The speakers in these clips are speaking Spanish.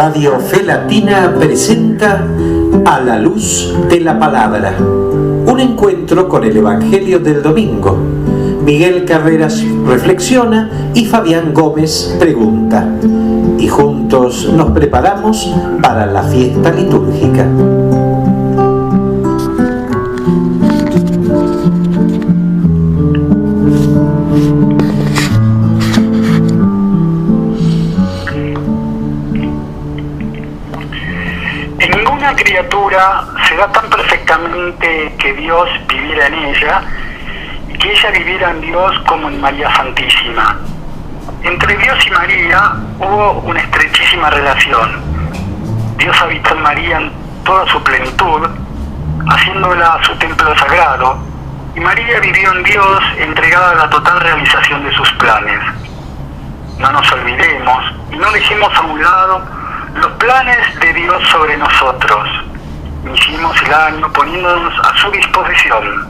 Radio Fe Latina presenta A la Luz de la Palabra, un encuentro con el Evangelio del domingo. Miguel Carreras reflexiona y Fabián Gómez pregunta. Y juntos nos preparamos para la fiesta litúrgica. En ninguna criatura se da tan perfectamente que Dios viviera en ella y que ella viviera en Dios como en María Santísima. Entre Dios y María hubo una estrechísima relación. Dios habitó en María en toda su plenitud, haciéndola su templo sagrado, y María vivió en Dios entregada a la total realización de sus planes. No nos olvidemos y no dejemos a un lado los planes de Dios sobre nosotros. Iniciemos el año poniéndonos a su disposición.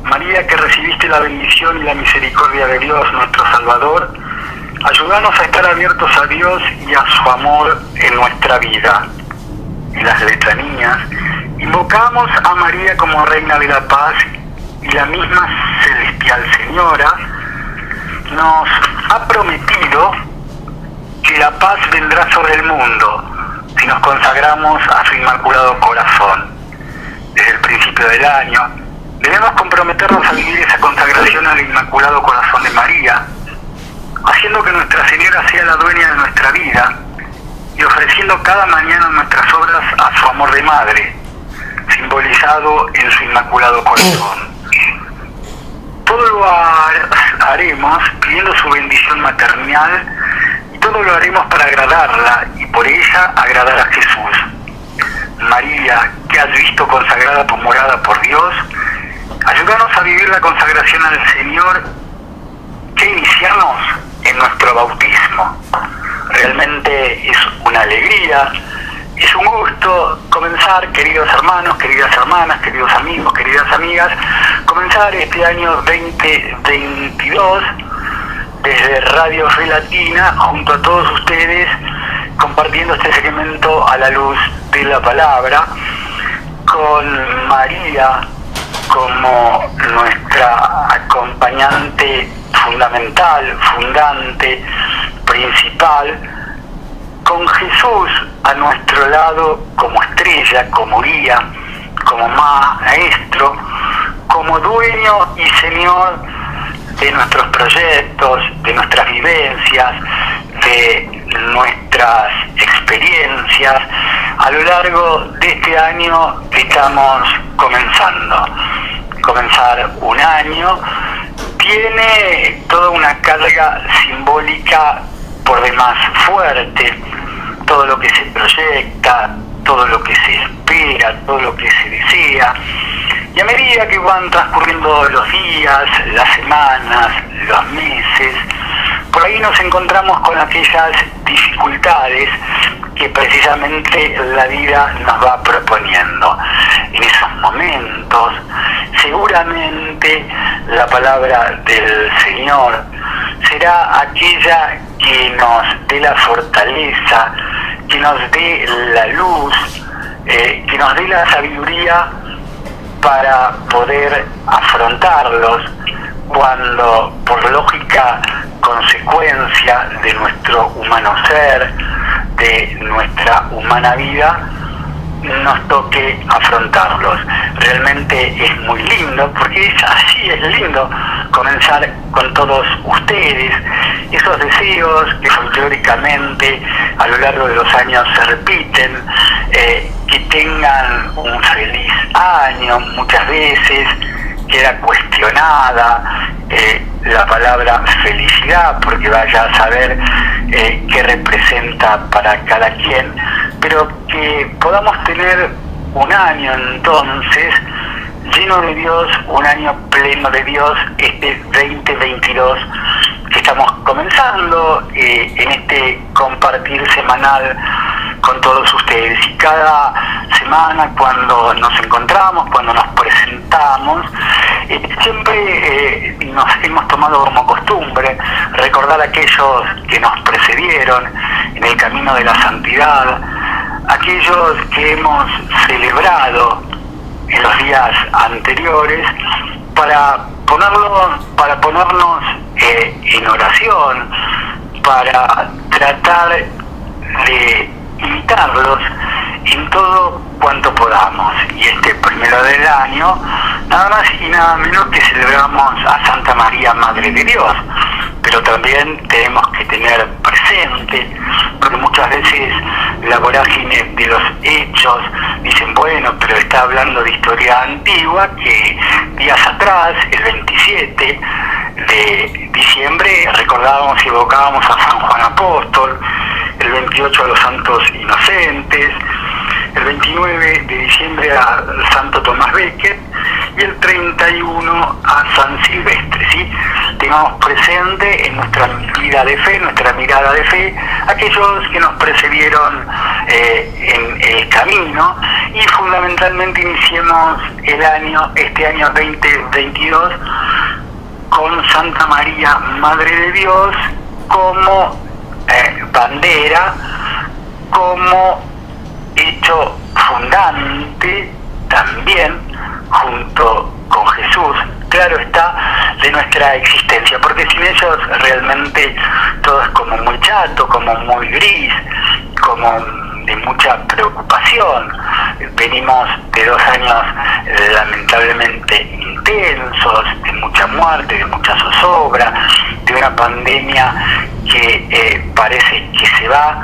María, que recibiste la bendición y la misericordia de Dios, nuestro Salvador, ayúdanos a estar abiertos a Dios y a su amor en nuestra vida. En las letanías invocamos a María como Reina de la Paz, y la misma celestial Señora nos ha prometido que la paz vendrá sobre el mundo si nos consagramos a su Inmaculado Corazón. Desde el principio del año debemos comprometernos a vivir esa consagración al Inmaculado Corazón de María, haciendo que Nuestra Señora sea la dueña de nuestra vida y ofreciendo cada mañana nuestras obras a su amor de madre, simbolizado en su Inmaculado Corazón. Todo lo haremos pidiendo su bendición maternal, y todo lo haremos para agradarla y por ella agradar a Jesús. María, que has visto consagrada tu morada por Dios, ayúdanos a vivir la consagración al Señor que iniciamos en nuestro bautismo. Realmente es una alegría, es un gusto comenzar, queridos hermanos, queridas hermanas, queridos amigos, queridas amigas, comenzar este año 2022 desde Radio Fe Latina junto a todos ustedes, compartiendo este segmento a la luz de la palabra, con María como nuestra acompañante fundamental, fundante, principal, con Jesús a nuestro lado como estrella, como guía, como maestro, como dueño y señor de nuestros proyectos, de nuestras vivencias, de nuestras experiencias a lo largo de este año que estamos comenzando. Comenzar un año tiene toda una carga simbólica por demás fuerte. Todo lo que se proyecta, todo lo que se espera, todo lo que se desea. Y a medida que van transcurriendo los días, las semanas, los meses, por ahí nos encontramos con aquellas dificultades que precisamente la vida nos va proponiendo. En esos momentos, seguramente la palabra del Señor será aquella que nos dé la fortaleza, que nos dé la luz, que nos dé la sabiduría para poder afrontarlos cuando, por lógica consecuencia de nuestro humano ser, de nuestra humana vida, nos toque afrontarlos. Realmente es muy lindo, porque es lindo comenzar con todos ustedes, esos deseos que folclóricamente a lo largo de los años se repiten, que tengan un feliz año. Muchas veces queda cuestionada la palabra felicidad, porque vaya a saber qué representa para cada quien, pero que podamos tener un año entonces lleno de Dios, un año pleno de Dios, este 2022 que estamos comenzando en este compartir semanal con todos ustedes. Y cada semana, cuando nos encontramos, cuando nos presentamos, estamos, siempre nos hemos tomado como costumbre recordar a aquellos que nos precedieron en el camino de la santidad, aquellos que hemos celebrado en los días anteriores, para ponernos en oración, para tratar de imitarlos en todo cuanto podamos. Y este primero del año, nada más y nada menos que celebramos a Santa María, Madre de Dios, pero también tenemos que tener presente, porque muchas veces la vorágine de los hechos dicen, bueno, pero está hablando de historia antigua, que días atrás, el 27 de diciembre, recordábamos y evocábamos a San Juan Apóstol, el 28 a los santos inocentes, el 29 de diciembre al Santo Tomás Becket y el 31 a San Silvestre, ¿sí? Tengamos presente en nuestra vida de fe, nuestra mirada de fe, aquellos que nos precedieron en el camino, y fundamentalmente iniciemos este año 2022 con Santa María, Madre de Dios, como bandera, como hecho fundante también, junto con Jesús, claro está, de nuestra existencia, porque sin ellos realmente todo es como muy chato, como muy gris, como de mucha preocupación. Venimos de 2 años lamentablemente intensos, de mucha muerte, de mucha zozobra, de una pandemia que parece que se va,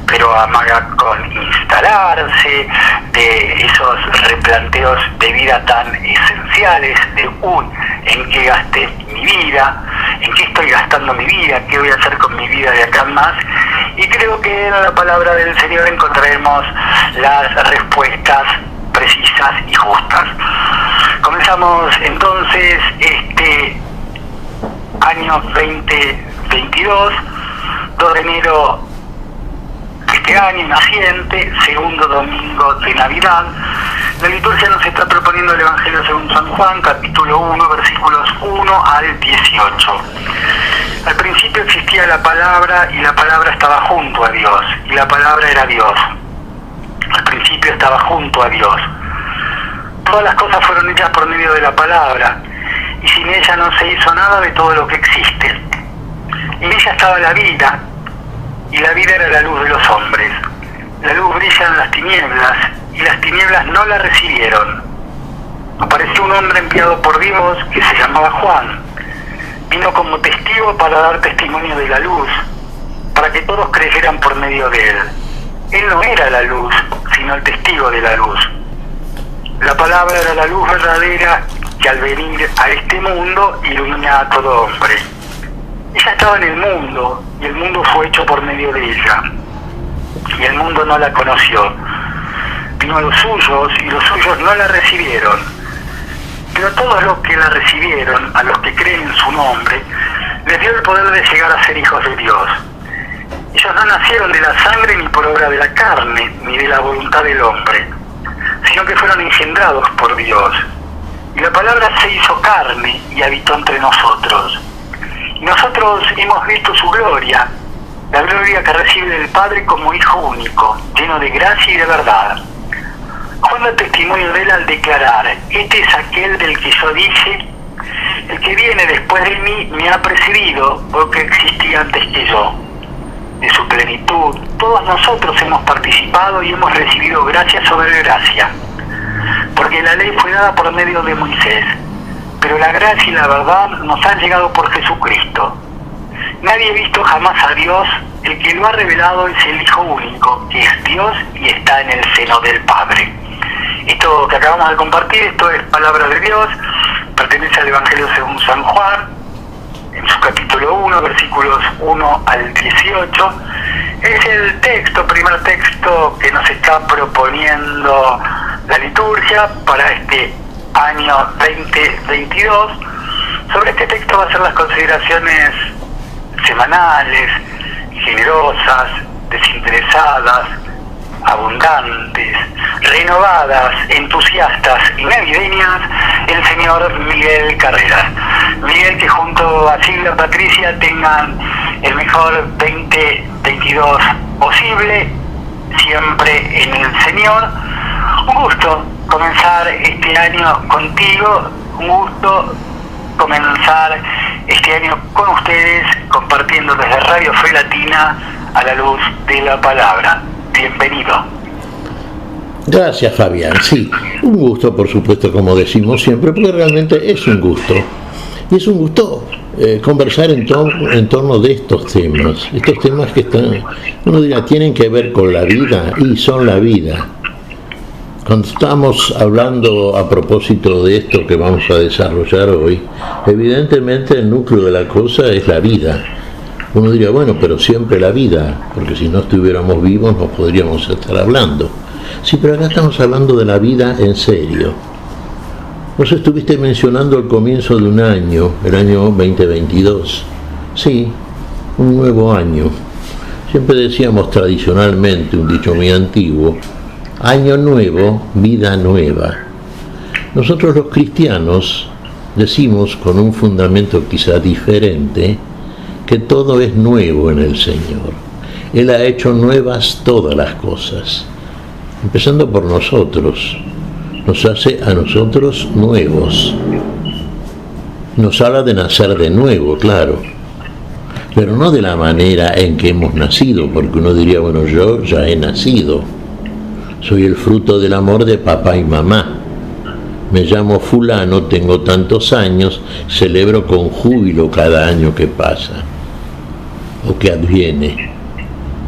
pero amaga con instalarse, de esos replanteos de vida tan esenciales, de ¿en qué gasté mi vida? ¿En qué estoy gastando mi vida? ¿Qué voy a hacer con mi vida de acá en más? Y creo que en la palabra del Señor encontraremos las respuestas precisas y justas. Comenzamos entonces este año 2022, 2 de enero de este año naciente, segundo domingo de Navidad. La liturgia nos está proponiendo el Evangelio según San Juan, capítulo 1, versículos 1 al 18. Al principio existía la palabra, y la palabra estaba junto a Dios, y la palabra era Dios. Al principio estaba junto a Dios. Todas las cosas fueron hechas por medio de la palabra, y sin ella no se hizo nada de todo lo que existe. En ella estaba la vida, y la vida era la luz de los hombres. La luz brilla en las tinieblas, y las tinieblas no la recibieron. Apareció un hombre enviado por Dios que se llamaba Juan. Vino como testigo para dar testimonio de la luz, para que todos creyeran por medio de él. Él no era la luz, sino el testigo de la luz. La palabra era la luz verdadera que al venir a este mundo ilumina a todo hombre. Ella estaba en el mundo, y el mundo fue hecho por medio de ella, y el mundo no la conoció. Vino a los suyos, y los suyos no la recibieron. Pero todos los que la recibieron, a los que creen en su nombre, les dio el poder de llegar a ser hijos de Dios. Ellos no nacieron de la sangre, ni por obra de la carne, ni de la voluntad del hombre, sino que fueron engendrados por Dios. Y la palabra se hizo carne y habitó entre nosotros. Y nosotros hemos visto su gloria, la gloria que recibe del Padre como Hijo único, lleno de gracia y de verdad. Juan da testimonio de él al declarar: este es aquel del que yo dije, el que viene después de mí me ha precedido, porque existía antes que yo. De su plenitud, todos nosotros hemos participado y hemos recibido gracia sobre gracia, porque la ley fue dada por medio de Moisés, pero la gracia y la verdad nos han llegado por Jesucristo. Nadie ha visto jamás a Dios, el que lo ha revelado es el Hijo único, que es Dios y está en el seno del Padre. Esto que acabamos de compartir, esto es palabra de Dios, pertenece al Evangelio según San Juan, en su capítulo 1, versículos 1 al 18. Es el primer texto que nos está proponiendo la liturgia para este año 2022. Sobre este texto va a ser las consideraciones semanales, generosas, desinteresadas, abundantes, renovadas, entusiastas y navideñas, el señor Miguel Carreras. Miguel, que junto a Silvia Patricia tengan el mejor 2022 posible, siempre en el Señor. Un gusto comenzar este año contigo, un gusto comenzar este año con ustedes, compartiendo desde Radio Fe Latina a la luz de la palabra. Bienvenido. Gracias, Fabián. Sí, un gusto, por supuesto, como decimos siempre, porque realmente es un gusto. Y es un gusto conversar en torno de estos temas que están, uno dirá, tienen que ver con la vida y son la vida. Cuando estamos hablando a propósito de esto que vamos a desarrollar hoy, evidentemente el núcleo de la cosa es la vida. Uno diría, bueno, pero siempre la vida, porque si no estuviéramos vivos no podríamos estar hablando. Sí, pero acá estamos hablando de la vida en serio. Vos estuviste mencionando el comienzo de un año, el año 2022. Sí, un nuevo año. Siempre decíamos tradicionalmente, un dicho muy antiguo, año nuevo, vida nueva. Nosotros los cristianos decimos con un fundamento quizá diferente que todo es nuevo en el Señor. Él ha hecho nuevas todas las cosas, empezando por nosotros. Nos hace a nosotros nuevos. Nos habla de nacer de nuevo, claro, pero no de la manera en que hemos nacido, porque uno diría, bueno, yo ya he nacido, soy el fruto del amor de papá y mamá, me llamo fulano, tengo tantos años, celebro con júbilo cada año que pasa o que adviene.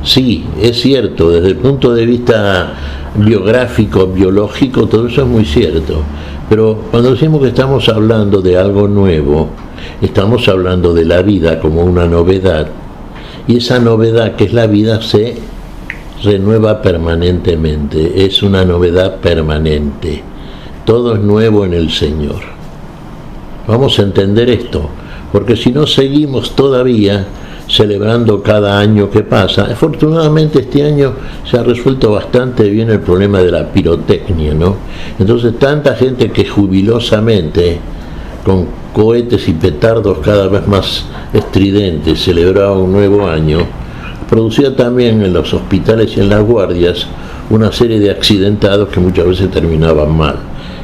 Sí, es cierto, desde el punto de vista biográfico, biológico, todo eso es muy cierto, pero cuando decimos que estamos hablando de algo nuevo, estamos hablando de la vida como una novedad, y esa novedad que es la vida se renueva permanentemente, es una novedad permanente, todo es nuevo en el Señor. Vamos a entender esto, porque si no seguimos todavía celebrando cada año que pasa. Afortunadamente este año se ha resuelto bastante bien el problema de la pirotecnia, ¿no? Entonces tanta gente que jubilosamente, con cohetes y petardos cada vez más estridentes, celebraba un nuevo año, producía también en los hospitales y en las guardias una serie de accidentados que muchas veces terminaban mal.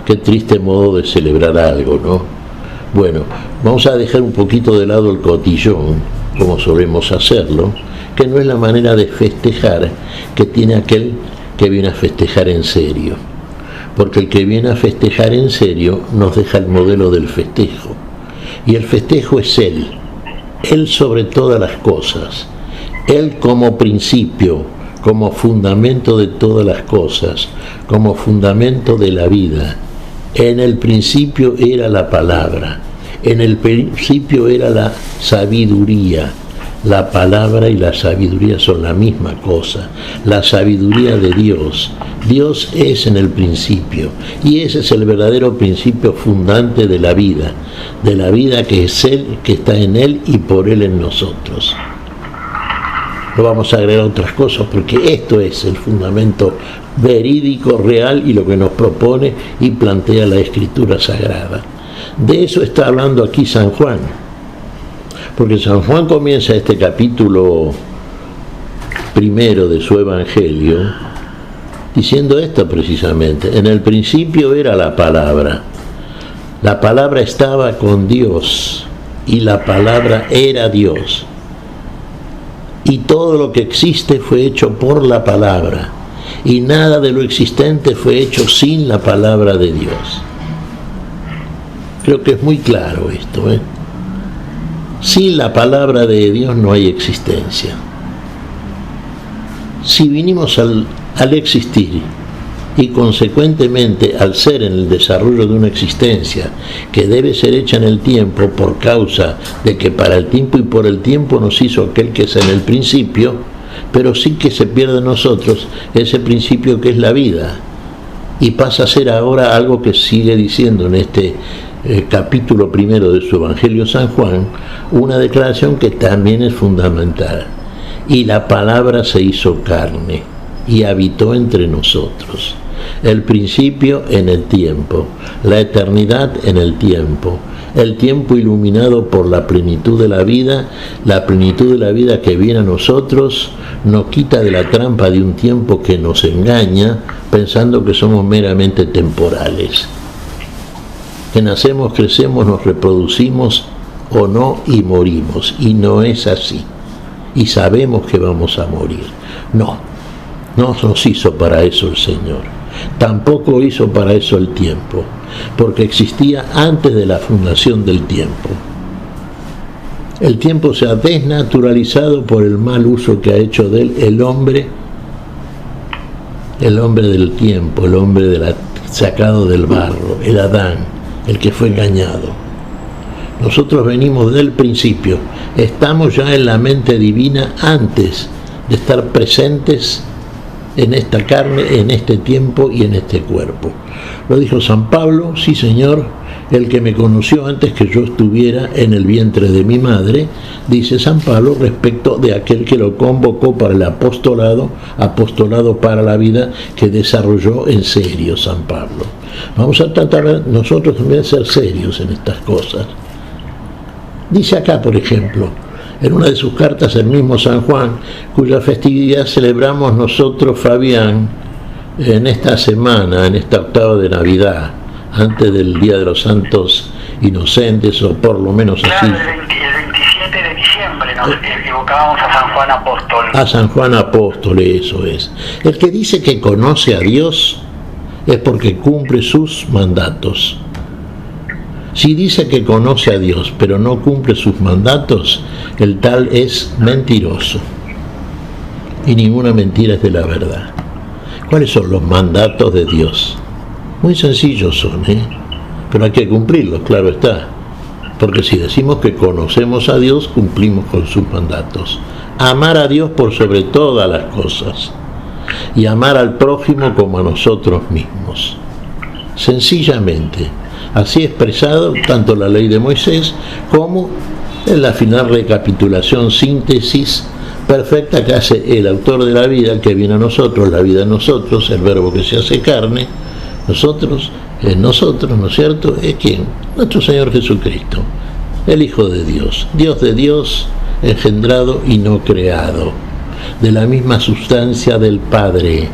Qué triste modo de celebrar algo, ¿no? Bueno, vamos a dejar un poquito de lado el cotillón, como solemos hacerlo, que no es la manera de festejar que tiene aquel que viene a festejar en serio, porque el que viene a festejar en serio nos deja el modelo del festejo, y el festejo es Él sobre todas las cosas, Él como principio, como fundamento de todas las cosas, como fundamento de la vida. En el principio era la palabra, en el principio era la sabiduría. La palabra y la sabiduría son la misma cosa, la sabiduría de Dios. Dios es en el principio, y ese es el verdadero principio fundante de la vida que es Él, que está en Él y por Él en nosotros. No vamos a agregar otras cosas, porque esto es el fundamento verídico, real, y lo que nos propone y plantea la Escritura Sagrada. De eso está hablando aquí San Juan, porque San Juan comienza este capítulo primero de su Evangelio diciendo esto precisamente: en el principio era la palabra estaba con Dios y la palabra era Dios, y todo lo que existe fue hecho por la palabra, y nada de lo existente fue hecho sin la palabra de Dios. Creo que es muy claro esto, ¿eh? Sin la palabra de Dios no hay existencia. Si vinimos al existir y consecuentemente al ser en el desarrollo de una existencia que debe ser hecha en el tiempo por causa de que para el tiempo y por el tiempo nos hizo aquel que es en el principio, pero sí que se pierde en nosotros ese principio que es la vida, y pasa a ser ahora algo que sigue diciendo en este capítulo primero de su Evangelio San Juan, una declaración que también es fundamental: y la palabra se hizo carne. y habitó entre nosotros. El principio en el tiempo, la eternidad en el tiempo iluminado por la plenitud de la vida que viene a nosotros, nos quita de la trampa de un tiempo que nos engaña, pensando que somos meramente temporales, que nacemos, crecemos, nos reproducimos o no y morimos, y no es así, y sabemos que vamos a morir. No nos hizo para eso el Señor, tampoco hizo para eso el tiempo, porque existía antes de la fundación del tiempo. El tiempo se ha desnaturalizado por el mal uso que ha hecho de él el hombre del tiempo, el hombre sacado del barro, el Adán, el que fue engañado. Nosotros venimos del principio, estamos ya en la mente divina antes de estar presentes en esta carne, en este tiempo y en este cuerpo. Lo dijo San Pablo: sí, Señor, el que me conoció antes que yo estuviera en el vientre de mi madre, dice San Pablo respecto de aquel que lo convocó para el apostolado para la vida, que desarrolló en serio San Pablo. Vamos a tratar nosotros también de ser serios en estas cosas. Dice acá, por ejemplo, en una de sus cartas, el mismo San Juan, cuya festividad celebramos nosotros, Fabián, en esta semana, en esta octava de Navidad, antes del Día de los Santos Inocentes, o por lo menos así. Claro, el 27 de diciembre nos evocábamos a San Juan Apóstol. A San Juan Apóstol, eso es. El que dice que conoce a Dios es porque cumple sus mandatos. Si dice que conoce a Dios, pero no cumple sus mandatos, el tal es mentiroso. Y ninguna mentira es de la verdad. ¿Cuáles son los mandatos de Dios? Muy sencillos son, pero hay que cumplirlos, claro está. Porque si decimos que conocemos a Dios, cumplimos con sus mandatos. Amar a Dios por sobre todas las cosas. Y amar al prójimo como a nosotros mismos. Sencillamente. Así expresado tanto la ley de Moisés como en la final recapitulación, síntesis perfecta que hace el autor de la vida, el que viene a nosotros, la vida en nosotros, el verbo que se hace carne, nosotros, ¿no es cierto? ¿Es quién? Nuestro Señor Jesucristo, el Hijo de Dios, engendrado y no creado, de la misma sustancia del Padre.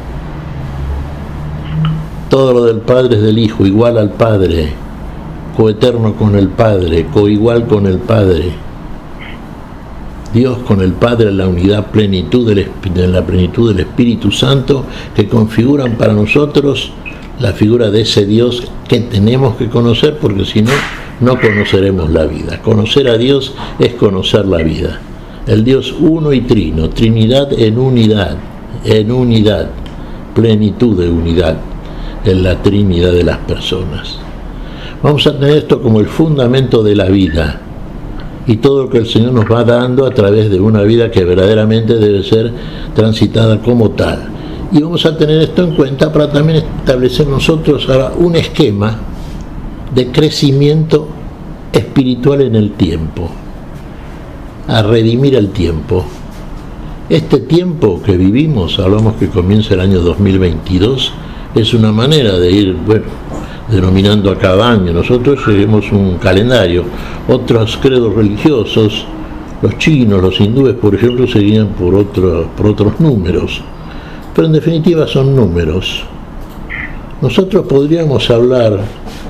Todo lo del Padre es del Hijo, igual al Padre, coeterno con el Padre, coigual con el Padre. Dios con el Padre en la unidad, en la plenitud del Espíritu Santo, que configuran para nosotros la figura de ese Dios que tenemos que conocer, porque si no, no conoceremos la vida. Conocer a Dios es conocer la vida. El Dios uno y trino, Trinidad en unidad, plenitud de unidad en la Trinidad de las personas. Vamos a tener esto como el fundamento de la vida y todo lo que el Señor nos va dando a través de una vida que verdaderamente debe ser transitada como tal. Y vamos a tener esto en cuenta para también establecer nosotros ahora un esquema de crecimiento espiritual en el tiempo, a redimir el tiempo. Este tiempo que vivimos, hablamos que comienza el año 2022, es una manera de ir, denominando a cada año. Nosotros seguimos un calendario. Otros credos religiosos, los chinos, los hindúes, por ejemplo, seguían por otros números. Pero en definitiva son números. Nosotros podríamos hablar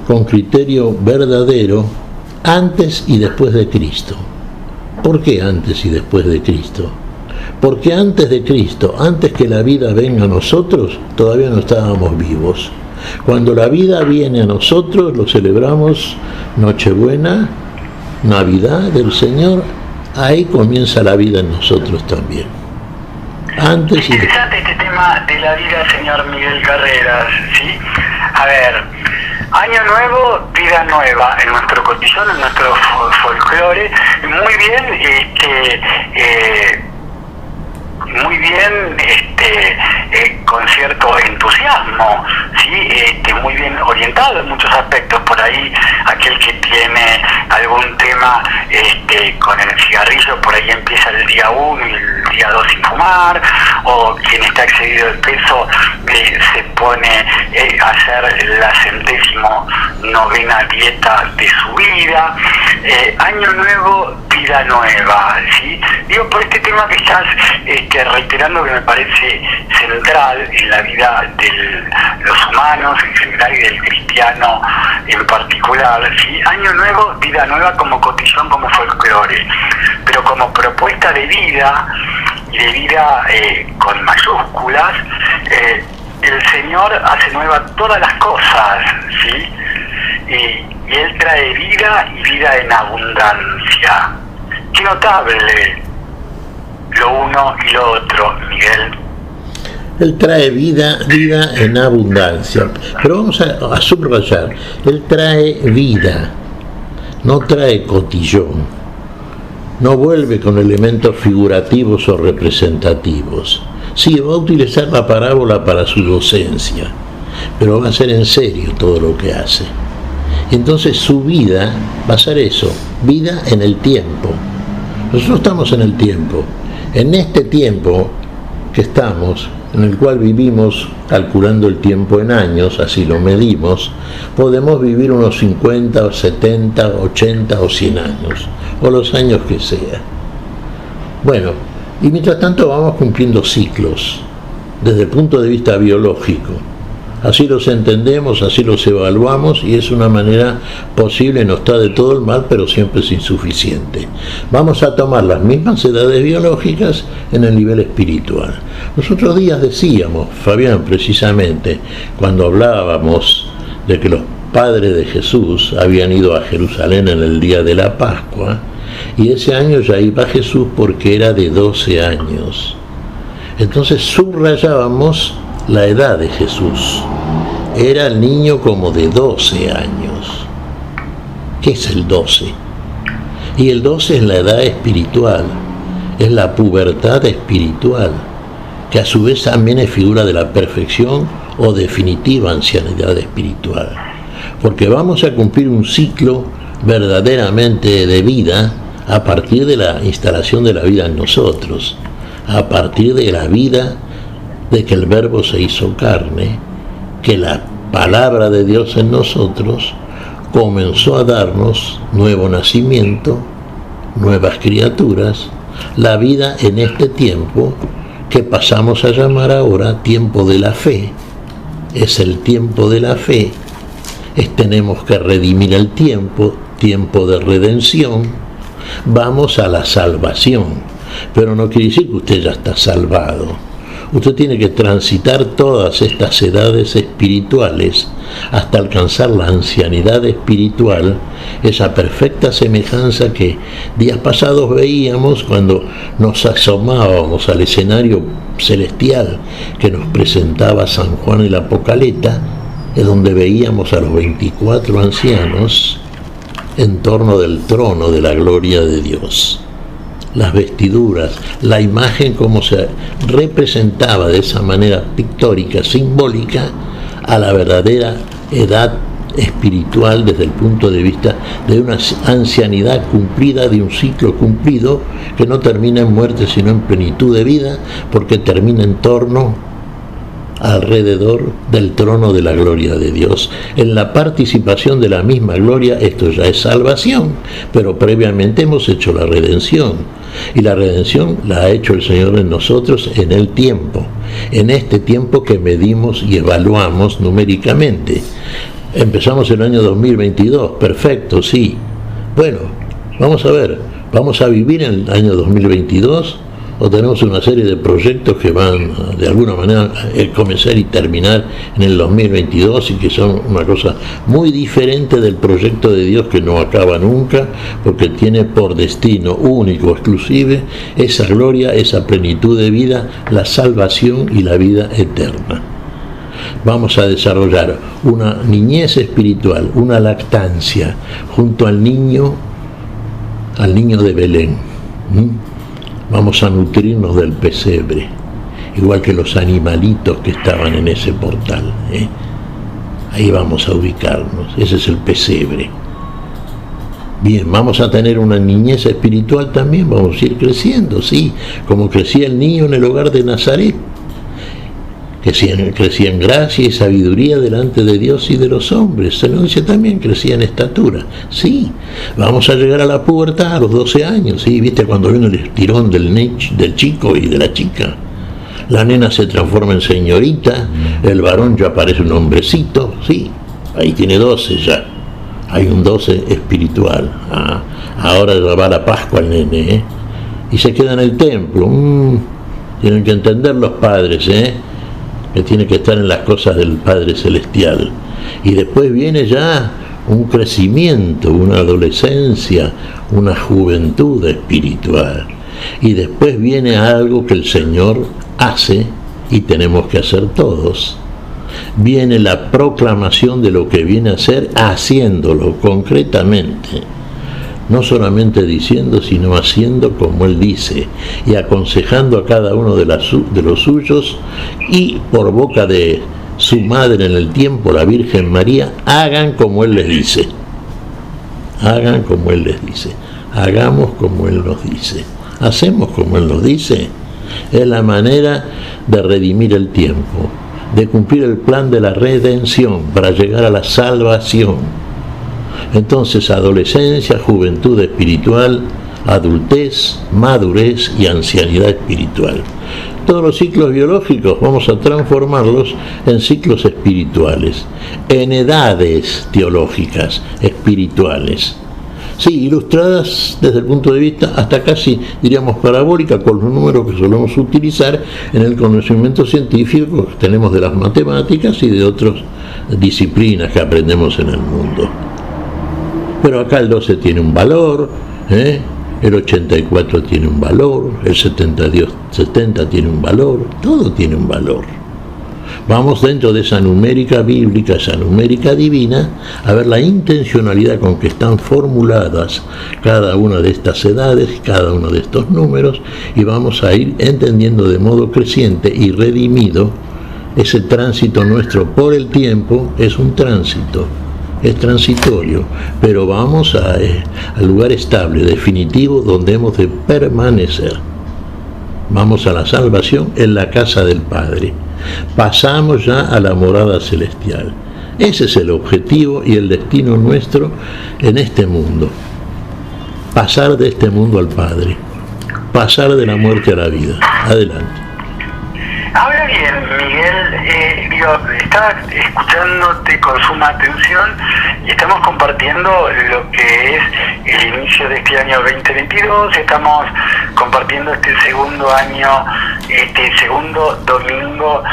con criterio verdadero antes y después de Cristo. ¿Por qué antes y después de Cristo? Porque antes de Cristo, antes que la vida venga a nosotros, todavía no estábamos vivos. Cuando la vida viene a nosotros, lo celebramos Nochebuena, Navidad del Señor, ahí comienza la vida en nosotros también. Antes y interesante este tema de la vida, señor Miguel Carreras, ¿sí? A ver, año nuevo, vida nueva en nuestro cotillón, en nuestro folclore. Muy bien, con cierto entusiasmo, ¿sí? Muy bien orientado en muchos aspectos. Por ahí aquel que tiene algún tema con el cigarrillo, por ahí empieza el día 1 y el día 2 sin fumar, o quien está excedido de peso se pone a hacer la 109ª dieta de su vida. Año nuevo, vida nueva, ¿sí? Digo, por este tema que estás reiterando, que me parece central en la vida de los humanos en general y del cristiano en particular, ¿sí? Año nuevo, vida nueva como cotillón, como folclore, pero como propuesta de vida, y de vida con mayúsculas, el Señor hace nueva todas las cosas, ¿sí? Y Él trae vida, y vida en abundancia. Qué notable lo uno y lo otro, Miguel. Él trae vida en abundancia. Pero vamos a subrayar, Él trae vida, no trae cotillón. No vuelve con elementos figurativos o representativos. Sí, va a utilizar la parábola para su docencia, pero va a ser en serio todo lo que hace. Entonces su vida va a ser eso, vida en el tiempo. Nosotros estamos en el tiempo. En este tiempo que estamos, en el cual vivimos calculando el tiempo en años, así lo medimos, podemos vivir unos 50, o 70, 80 o 100 años, o los años que sea. Bueno, y mientras tanto vamos cumpliendo ciclos, desde el punto de vista biológico. Así los entendemos, así los evaluamos, y es una manera posible, no está de todo el mal, pero siempre es insuficiente. Vamos a tomar las mismas edades biológicas en el nivel espiritual. Los otros días decíamos, Fabián, precisamente, cuando hablábamos de que los padres de Jesús habían ido a Jerusalén en el día de la Pascua, y ese año ya iba Jesús porque era de 12 años. Entonces subrayábamos la edad de Jesús. Era el niño como de 12 años. ¿Qué es el 12? Y el 12 es la edad espiritual, es la pubertad espiritual, que a su vez también es figura de la perfección o definitiva ancianidad espiritual. Porque vamos a cumplir un ciclo verdaderamente de vida a partir de la instalación de la vida en nosotros, a partir de la vida de que el Verbo se hizo carne, que la palabra de Dios en nosotros comenzó a darnos nuevo nacimiento, nuevas criaturas, la vida en este tiempo que pasamos a llamar ahora tiempo de la fe. Es el tiempo de la fe, tenemos que redimir el tiempo, tiempo de redención, vamos a la salvación, pero no quiere decir que usted ya está salvado. Usted tiene que transitar todas estas edades espirituales hasta alcanzar la ancianidad espiritual, esa perfecta semejanza que días pasados veíamos cuando nos asomábamos al escenario celestial que nos presentaba San Juan el Apocaleta, es donde veíamos a los 24 ancianos en torno del trono de la gloria de Dios. Las vestiduras, la imagen como se representaba de esa manera pictórica, simbólica, a la verdadera edad espiritual desde el punto de vista de una ancianidad cumplida, de un ciclo cumplido que no termina en muerte sino en plenitud de vida, porque termina en torno alrededor del trono de la gloria de Dios. En la participación de la misma gloria, esto ya es salvación, pero previamente hemos hecho la redención, y la redención la ha hecho el Señor en nosotros en el tiempo, en este tiempo que medimos y evaluamos numéricamente. Empezamos el año 2022, perfecto, sí. Bueno, vamos a ver, ¿vamos a vivir en el año 2022? ¿O tenemos una serie de proyectos que van de alguna manera a comenzar y terminar en el 2022 y que son una cosa muy diferente del proyecto de Dios que no acaba nunca, porque tiene por destino único, exclusivo, esa gloria, esa plenitud de vida, la salvación y la vida eterna? Vamos a desarrollar una niñez espiritual, una lactancia, junto al niño de Belén. Vamos a nutrirnos del pesebre. igual que los animalitos que estaban en ese portal, ¿eh? Ahí vamos a ubicarnos, ese es el pesebre. Bien, vamos a tener una niñez espiritual también, vamos a ir creciendo, sí, como crecía el niño en el hogar de Nazaret. Crecía en gracia y sabiduría delante de Dios y de los hombres. Se nos dice también crecía en estatura. Sí, vamos a llegar a la pubertad a los 12 años, sí, viste cuando viene el estirón del chico y de la chica. La nena se transforma en señorita, el varón ya parece un hombrecito, sí, ahí tiene 12 ya. Hay un 12 espiritual. Ahora ya va la Pascua el nene, ¿eh? Y se queda en el templo. Tienen que entender los padres, que tiene que estar en las cosas del Padre Celestial. Y después viene ya un crecimiento, una adolescencia, una juventud espiritual. Y después viene algo que el Señor hace y tenemos que hacer todos. Viene la proclamación de lo que viene a ser, haciéndolo concretamente. No solamente diciendo, sino haciendo como Él dice, y aconsejando a cada uno de los suyos, y por boca de su madre en el tiempo, la Virgen María, hagan como Él les dice. Hagan como Él les dice. Hagamos como Él nos dice. Hacemos como Él nos dice. Es la manera de redimir el tiempo, de cumplir el plan de la redención para llegar a la salvación. Entonces, adolescencia, juventud espiritual, adultez, madurez y ancianidad espiritual. Todos los ciclos biológicos vamos a transformarlos en ciclos espirituales, en edades teológicas, espirituales. Sí, ilustradas desde el punto de vista hasta casi, diríamos, parabólica, con los números que solemos utilizar en el conocimiento científico que tenemos de las matemáticas y de otras disciplinas que aprendemos en el mundo. Pero acá el 12 tiene un valor, el 84 tiene un valor, el 70 tiene un valor, todo tiene un valor. Vamos dentro de esa numérica bíblica, esa numérica divina, a ver la intencionalidad con que están formuladas cada una de estas edades, cada uno de estos números, y vamos a ir entendiendo de modo creciente y redimido ese tránsito nuestro por el tiempo. Es un tránsito, es transitorio, pero vamos al lugar estable, definitivo, donde hemos de permanecer. Vamos a la salvación en la casa del Padre. Pasamos ya a la morada celestial. Ese es el objetivo y el destino nuestro en este mundo. Pasar de este mundo al Padre. Pasar de la muerte a la vida. Adelante. Ahora bien, Miguel, estaba escuchándote con suma atención y estamos compartiendo lo que es el inicio de este año 2022, estamos compartiendo este segundo año, este segundo domingo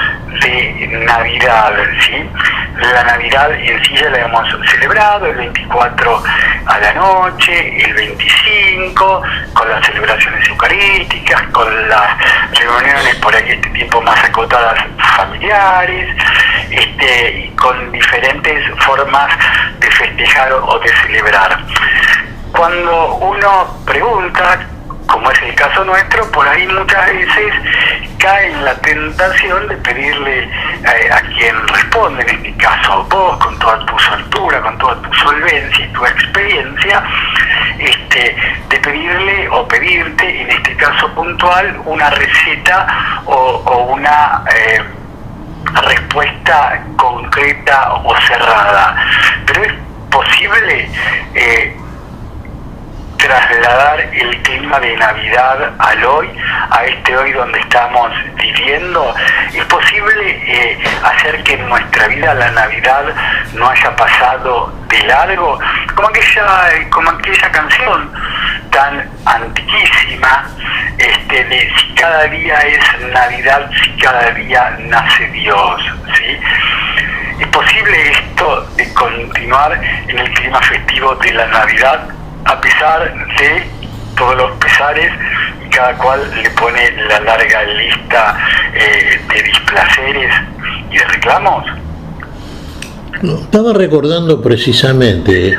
de Navidad, ¿sí? La Navidad en sí ya la hemos celebrado, el 24 a la noche, el 25, con las celebraciones eucarísticas, con las reuniones por este tiempo más acotadas familiares, y con diferentes formas de festejar o de celebrar. Cuando uno pregunta, como es el caso nuestro, por ahí muchas veces cae en la tentación de pedirle a quien responde, en este caso vos, con toda tu soltura, con toda tu solvencia y tu experiencia, de pedirle o pedirte, en este caso puntual, una receta o una respuesta concreta o cerrada. Pero es posible trasladar el clima de Navidad al hoy, a este hoy donde estamos viviendo. ¿Es posible hacer que en nuestra vida la Navidad no haya pasado de largo? Como aquella canción tan antiquísima, de si cada día es Navidad, si cada día nace Dios, ¿sí? ¿Es posible esto de continuar en el clima festivo de la Navidad, a pesar de todos los pesares y cada cual le pone la larga lista de displaceres y de reclamos? Estaba recordando precisamente,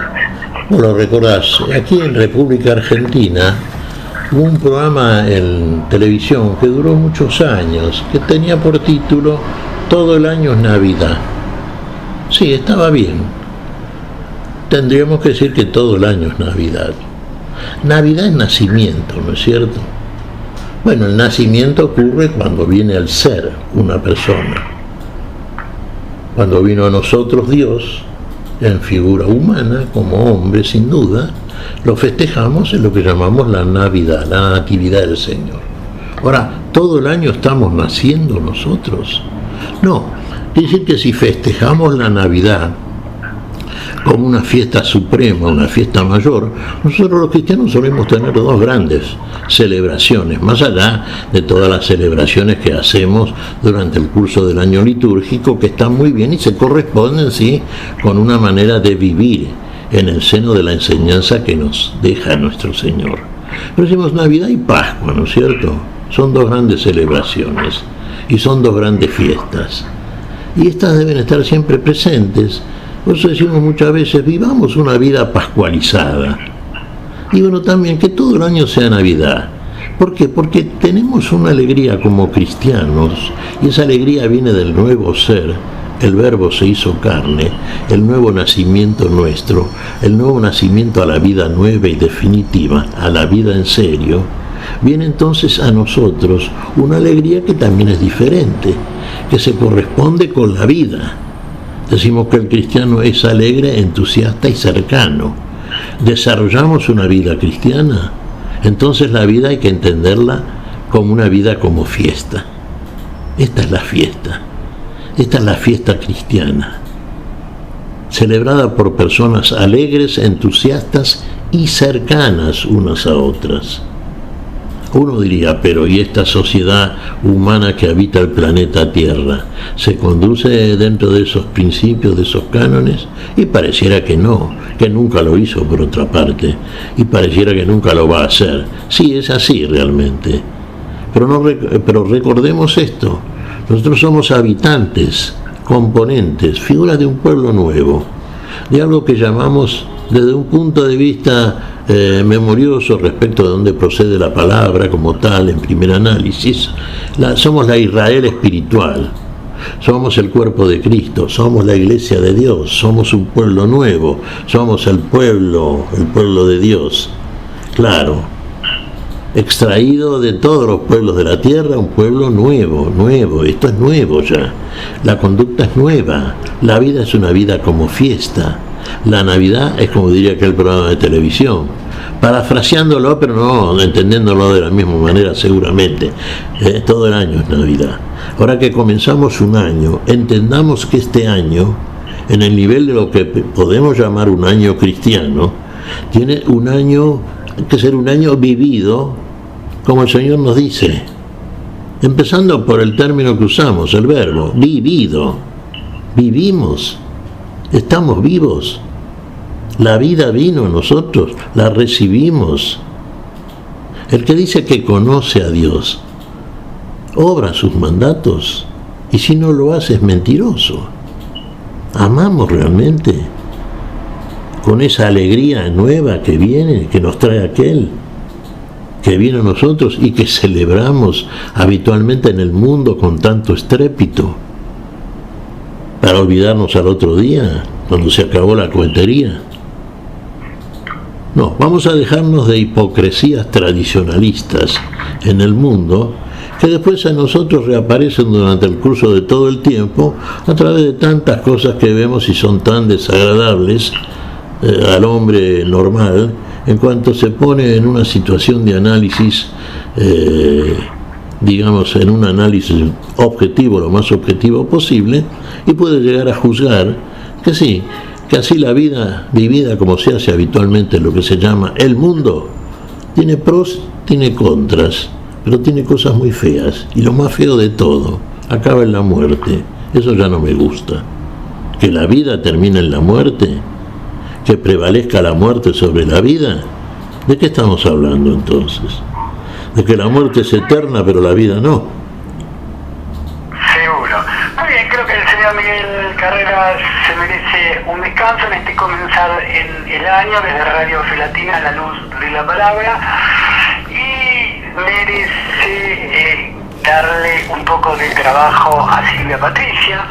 vos lo recordás, aquí en República Argentina Hubo un programa en televisión que duró muchos años, que tenía por título Todo el año es Navidad. Sí, estaba bien. Tendríamos que decir que todo el año es Navidad. Navidad es nacimiento, ¿no es cierto? Bueno, el nacimiento ocurre cuando viene al ser una persona. Cuando vino a nosotros Dios, en figura humana, como hombre sin duda, lo festejamos en lo que llamamos la Navidad, la Natividad del Señor. Ahora, ¿todo el año estamos naciendo nosotros? No, quiere decir que si festejamos la Navidad como una fiesta suprema, una fiesta mayor, nosotros los cristianos solemos tener dos grandes celebraciones, más allá de todas las celebraciones que hacemos durante el curso del año litúrgico, que están muy bien y se corresponden, sí, con una manera de vivir en el seno de la enseñanza que nos deja nuestro Señor. Pero decimos Navidad y Pascua, ¿no es cierto? Son dos grandes celebraciones y son dos grandes fiestas. Y estas deben estar siempre presentes. Por eso decimos muchas veces, vivamos una vida pascualizada. Y bueno, también que todo el año sea Navidad. ¿Por qué? Porque tenemos una alegría como cristianos, y esa alegría viene del nuevo ser. El Verbo se hizo carne, el nuevo nacimiento nuestro, el nuevo nacimiento a la vida nueva y definitiva, a la vida en serio. Viene entonces a nosotros una alegría que también es diferente, que se corresponde con la vida. Decimos que el cristiano es alegre, entusiasta y cercano. Desarrollamos una vida cristiana, entonces la vida hay que entenderla como una vida como fiesta. Esta es la fiesta. Esta es la fiesta cristiana, celebrada por personas alegres, entusiastas y cercanas unas a otras. Uno diría, pero ¿y esta sociedad humana que habita el planeta Tierra se conduce dentro de esos principios, de esos cánones? Y pareciera que no, que nunca lo hizo por otra parte, y pareciera que nunca lo va a hacer. Sí, es así realmente. Pero recordemos esto. Nosotros somos habitantes, componentes, figuras de un pueblo nuevo, de algo que llamamos desde un punto de vista memorioso respecto de dónde procede la palabra como tal, en primer análisis, somos la Israel espiritual, somos el cuerpo de Cristo, somos la iglesia de Dios, somos un pueblo nuevo, somos el pueblo de Dios, claro. Extraído de todos los pueblos de la tierra, un pueblo nuevo, esto es nuevo ya, la conducta es nueva, la vida es una vida como fiesta, la Navidad es como diría aquel programa de televisión, parafraseándolo pero no entendiéndolo de la misma manera seguramente, todo el año es Navidad. Ahora que comenzamos un año, entendamos que este año, en el nivel de lo que podemos llamar un año cristiano, tiene un año que ser un año vivido, como el Señor nos dice, empezando por el término que usamos, el verbo, vivido. Vivimos, estamos vivos, la vida vino a nosotros, la recibimos. El que dice que conoce a Dios, obra sus mandatos, y si no lo hace es mentiroso. Amamos realmente, con esa alegría nueva que viene, que nos trae aquel, que viene a nosotros y que celebramos habitualmente en el mundo con tanto estrépito, para olvidarnos al otro día, cuando se acabó la cuentería. No, vamos a dejarnos de hipocresías tradicionalistas en el mundo, que después a nosotros reaparecen durante el curso de todo el tiempo, a través de tantas cosas que vemos y son tan desagradables al hombre normal, en cuanto se pone en una situación de análisis, digamos, en un análisis objetivo, lo más objetivo posible, y puede llegar a juzgar que sí, que así la vida vivida como se hace habitualmente en lo que se llama el mundo, tiene pros, tiene contras, pero tiene cosas muy feas, y lo más feo de todo, acaba en la muerte. Eso ya no me gusta. Que la vida termine en la muerte, que prevalezca la muerte sobre la vida. ¿De qué estamos hablando entonces? De que la muerte es eterna pero la vida no. Seguro. Muy bien, creo que el señor Miguel Carreras se merece un descanso en este comenzar en el año desde Radio Fe Latina, La Luz de la Palabra. Y merece darle un poco de trabajo a Silvia Patricia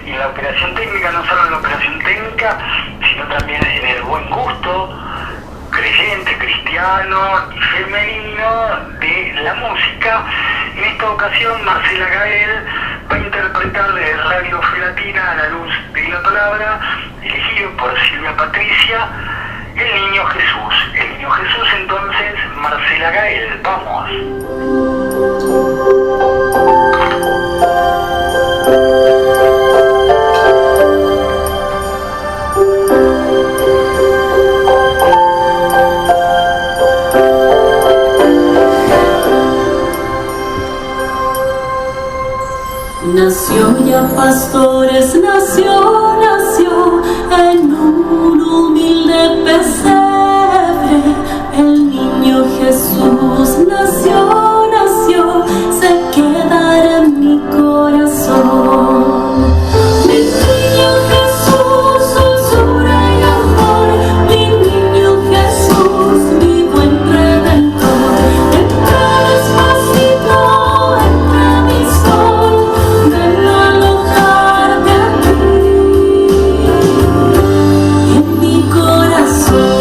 y en la operación técnica, no solo en la operación técnica, sino también en el buen gusto creyente, cristiano y femenino de la música. En esta ocasión Marcela Gael va a interpretar de Radio Felatina A la Luz de la Palabra, elegido por Silvia Patricia, El Niño Jesús. El Niño Jesús, entonces, Marcela Gael. Vamos. Nació ya pastores, nació en un humilde pesebre. El niño Jesús nació, se quedará en mi corazón. Mi niño Jesús, dulzura y amor, mi niño Jesús, mi buen redentor. Entra despacito, entra mi sol, ven a alojarte aquí, en mi corazón.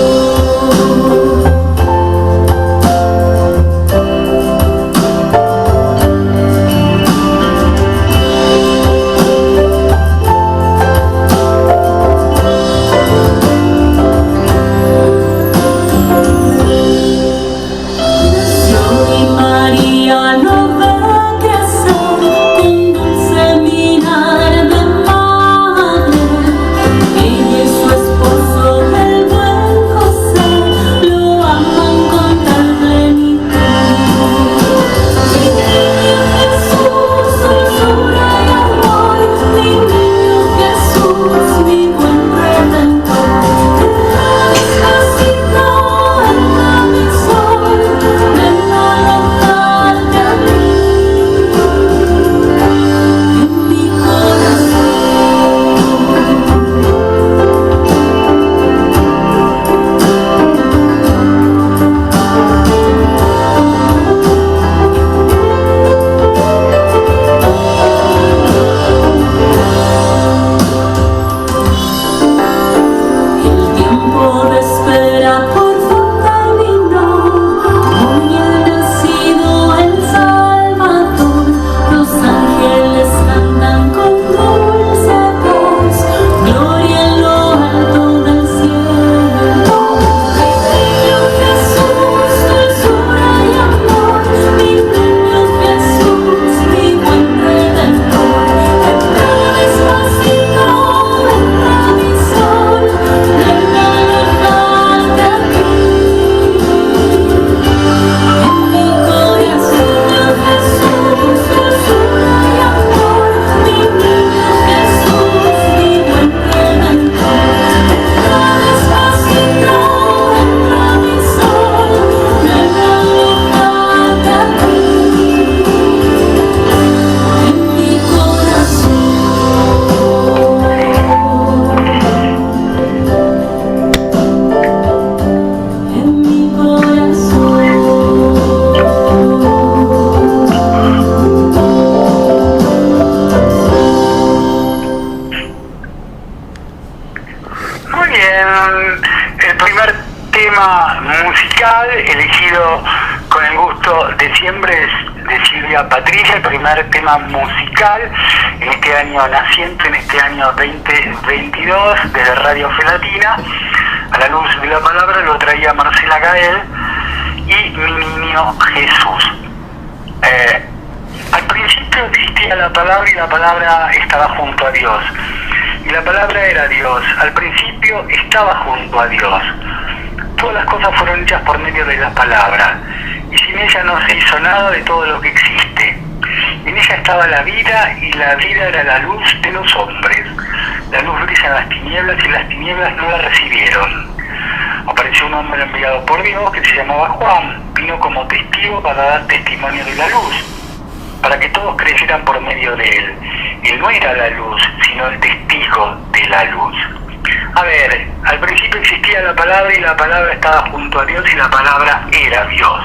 Patricia, el primer tema musical en este año naciente, en este año 2022, de Radio Felatina, A la Luz de la Palabra, lo traía Marcela Gael y Mi Niño Jesús. Al principio existía la palabra y la palabra estaba junto a Dios. Y la palabra era Dios. Al principio estaba junto a Dios. Todas las cosas fueron hechas por medio de la palabra. Y sin ella no se hizo nada de todo lo que existe. En ella estaba la vida, y la vida era la luz de los hombres. La luz brilla en las tinieblas, y las tinieblas no la recibieron. Apareció un hombre enviado por Dios que se llamaba Juan. Vino como testigo para dar testimonio de la luz, para que todos creyeran por medio de él. Él no era la luz, sino el testigo de la luz. A ver, al principio existía la palabra, y la palabra estaba junto a Dios, y la palabra era Dios.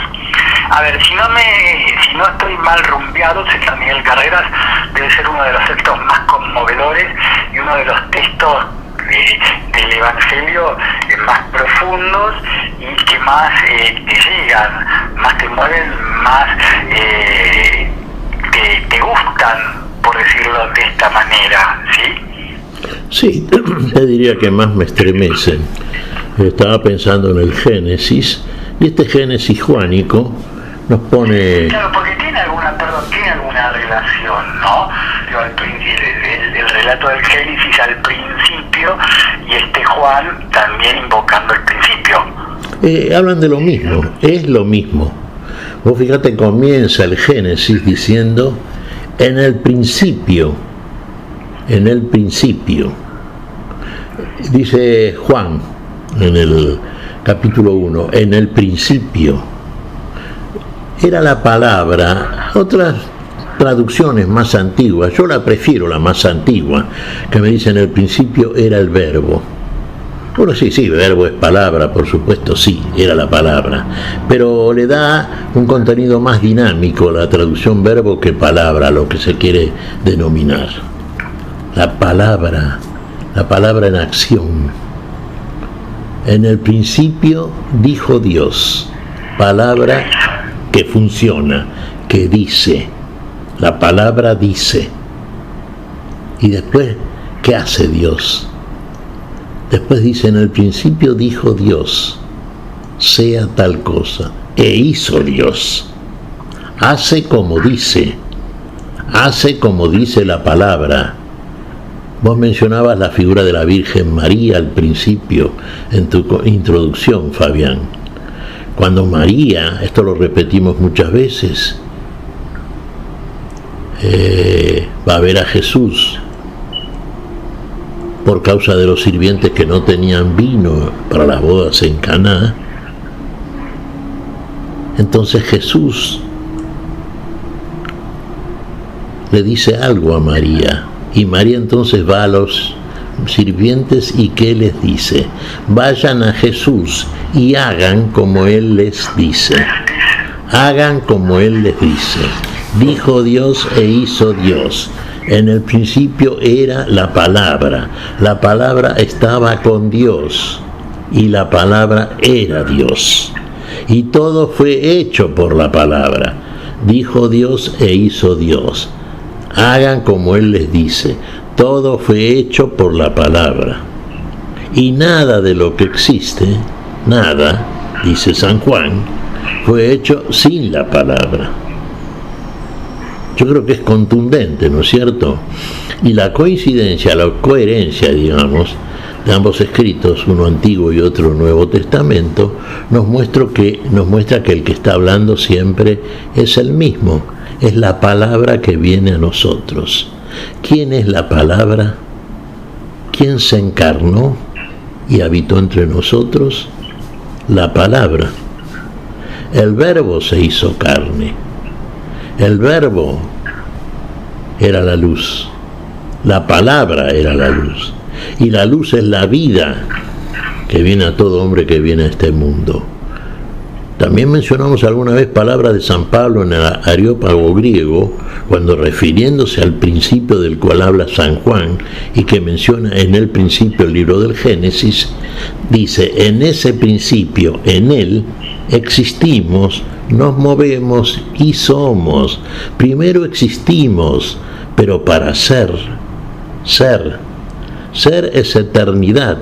A ver, si no estoy mal rumbeado, San Miguel Carreras debe ser uno de los textos más conmovedores y uno de los textos del Evangelio más profundos y que más te llegan, más te mueven, más te gustan, por decirlo de esta manera, ¿sí? Sí, te diría que más me estremecen. Estaba pensando en el Génesis, y este Génesis juánico nos pone... Claro, porque tiene alguna relación, ¿no? El relato del Génesis al principio y este Juan también invocando el principio. Hablan de lo mismo, es lo mismo. Vos fíjate, comienza el Génesis diciendo en el principio, dice Juan en el capítulo 1, en el principio era la palabra. Otras traducciones más antiguas, yo la prefiero la más antigua, que me dice en el principio era el verbo. Bueno, sí, verbo es palabra, por supuesto, sí, era la palabra, pero le da un contenido más dinámico la traducción verbo que palabra, lo que se quiere denominar. La palabra en acción. En el principio dijo Dios, palabra que funciona, que dice, la palabra dice. Y después, ¿qué hace Dios? Después dice, en el principio dijo Dios, sea tal cosa, e hizo Dios. Hace como dice la palabra. Vos mencionabas la figura de la Virgen María al principio, en tu introducción, Fabián. Cuando María, esto lo repetimos muchas veces, va a ver a Jesús por causa de los sirvientes que no tenían vino para las bodas en Caná. Entonces Jesús le dice algo a María, y María entonces va a los sirvientes y ¿qué les dice? Vayan a Jesús y hagan como Él les dice. Hagan como Él les dice. Dijo Dios e hizo Dios. En el principio era la palabra estaba con Dios y la palabra era Dios. Y todo fue hecho por la palabra. Dijo Dios e hizo Dios. Hagan como Él les dice. Todo fue hecho por la palabra. Y nada de lo que existe, nada, dice San Juan, fue hecho sin la palabra. Yo creo que es contundente, ¿no es cierto? Y la coincidencia, la coherencia, digamos, de ambos escritos, uno antiguo y otro Nuevo Testamento, nos muestra que el que está hablando siempre es el mismo, es la palabra que viene a nosotros. ¿Quién es la palabra? ¿Quién se encarnó y habitó entre nosotros? La palabra. El verbo se hizo carne. El verbo era la luz. La palabra era la luz. Y la luz es la vida que viene a todo hombre que viene a este mundo. También mencionamos alguna vez palabras de San Pablo en el Areópago griego, cuando refiriéndose al principio del cual habla San Juan y que menciona en el principio el libro del Génesis, dice, en ese principio, en él, existimos, nos movemos y somos. Primero existimos, pero para ser. Ser es eternidad.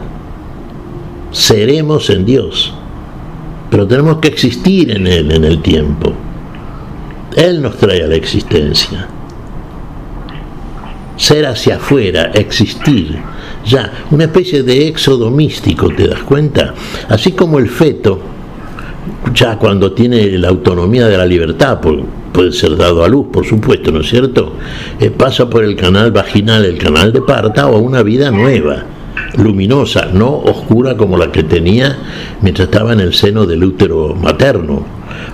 Seremos en Dios. Pero tenemos que existir en Él, en el tiempo. Él nos trae a la existencia. Ser hacia afuera, existir. Ya, una especie de éxodo místico, ¿te das cuenta? Así como el feto, ya cuando tiene la autonomía de la libertad, puede ser dado a luz, por supuesto, ¿no es cierto? Pasa por el canal vaginal, el canal de parto, a una vida nueva, luminosa, no oscura como la que tenía mientras estaba en el seno del útero materno.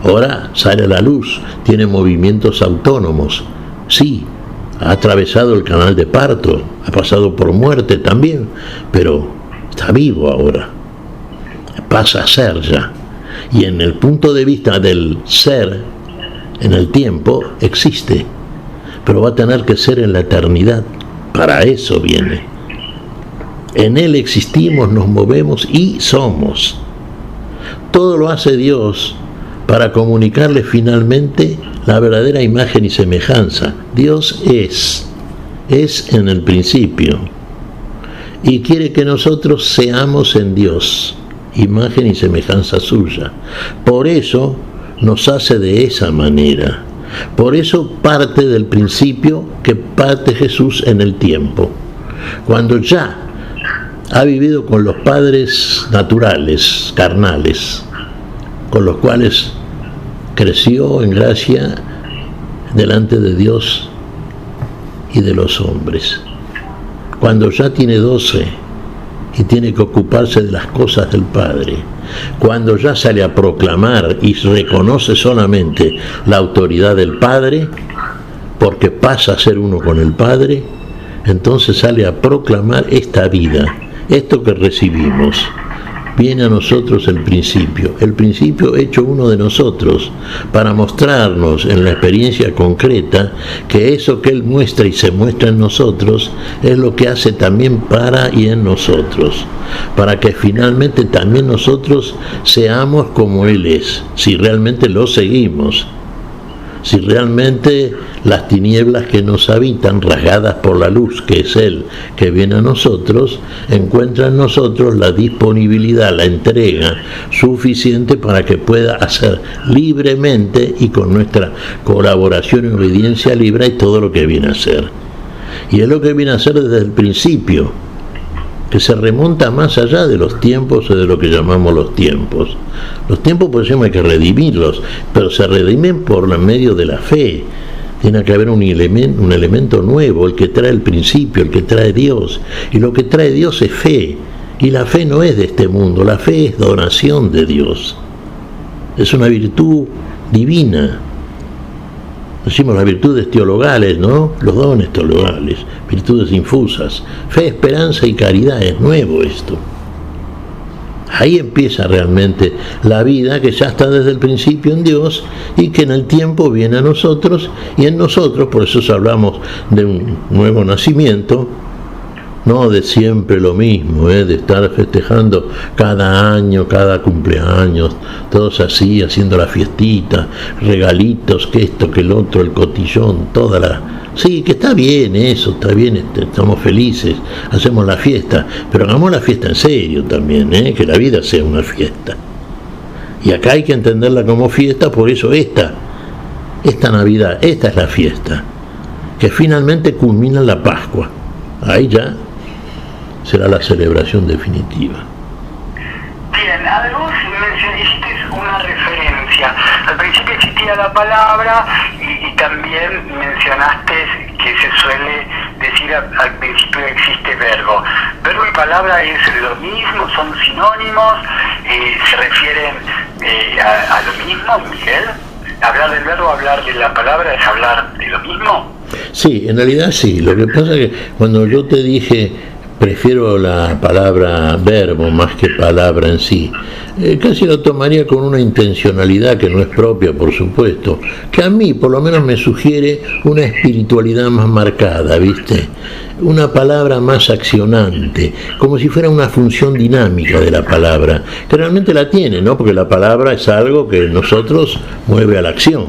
Ahora sale a la luz, tiene movimientos autónomos, sí, ha atravesado el canal de parto, ha pasado por muerte también, pero está vivo ahora, pasa a ser ya. y en el punto de vista del ser, en el tiempo, existe, pero va a tener que ser en la eternidad. Para eso viene. En Él existimos, nos movemos y somos. Todo lo hace Dios para comunicarle finalmente la verdadera imagen y semejanza. Dios es en el principio, y quiere que nosotros seamos en Dios, imagen y semejanza suya. Por eso nos hace de esa manera. Por eso parte del principio que parte Jesús en el tiempo. Cuando ya ha vivido con los padres naturales, carnales, con los cuales creció en gracia delante de Dios y de los hombres. Cuando ya tiene 12 y tiene que ocuparse de las cosas del Padre, cuando ya sale a proclamar y reconoce solamente la autoridad del Padre, porque pasa a ser uno con el Padre, entonces sale a proclamar esta vida, esto que recibimos. Viene a nosotros el principio hecho uno de nosotros, para mostrarnos en la experiencia concreta que eso que Él muestra y se muestra en nosotros es lo que hace también para y en nosotros, para que finalmente también nosotros seamos como Él es, si realmente lo seguimos, si realmente las tinieblas que nos habitan, rasgadas por la luz que es Él, que viene a nosotros, encuentran en nosotros la disponibilidad, la entrega suficiente para que pueda hacer libremente y con nuestra colaboración y obediencia libre y todo lo que viene a hacer. Y es lo que viene a hacer desde el principio, que se remonta más allá de los tiempos o de lo que llamamos los tiempos. Los tiempos, por ejemplo, hay que redimirlos, pero se redimen por medio de la fe. Tiene que haber un elemento nuevo, el que trae el principio, el que trae Dios. Y lo que trae Dios es fe. Y la fe no es de este mundo, la fe es donación de Dios. Es una virtud divina. Decimos las virtudes teologales, ¿no? Los dones teologales, virtudes infusas. Fe, esperanza y caridad, es nuevo esto. Ahí empieza realmente la vida que ya está desde el principio en Dios y que en el tiempo viene a nosotros, y en nosotros, por eso hablamos de un nuevo nacimiento, no de siempre lo mismo, de estar festejando cada año, cada cumpleaños, todos así, haciendo la fiestita, regalitos, que esto, que el otro, el cotillón, toda la... Sí, que está bien eso, está bien, estamos felices, hacemos la fiesta, pero hagamos la fiesta en serio también, que la vida sea una fiesta. Y acá hay que entenderla como fiesta, por eso esta Navidad, esta es la fiesta, que finalmente culmina en la Pascua. Ahí ya será la celebración definitiva. Bien, a ver, vos hiciste una referencia. Al principio existía la palabra y también mencionaste que se suele decir al principio existe verbo. Verbo y palabra es lo mismo, son sinónimos, se refieren a lo mismo, Miguel. Hablar del verbo, hablar de la palabra es hablar de lo mismo. Sí, en realidad sí. Lo que pasa es que cuando yo te dije prefiero la palabra verbo más que palabra en sí, casi lo tomaría con una intencionalidad que no es propia, por supuesto, que a mí por lo menos me sugiere una espiritualidad más marcada, ¿viste? Una palabra más accionante, como si fuera una función dinámica de la palabra, que realmente la tiene, ¿no? Porque la palabra es algo que nosotros mueve a la acción.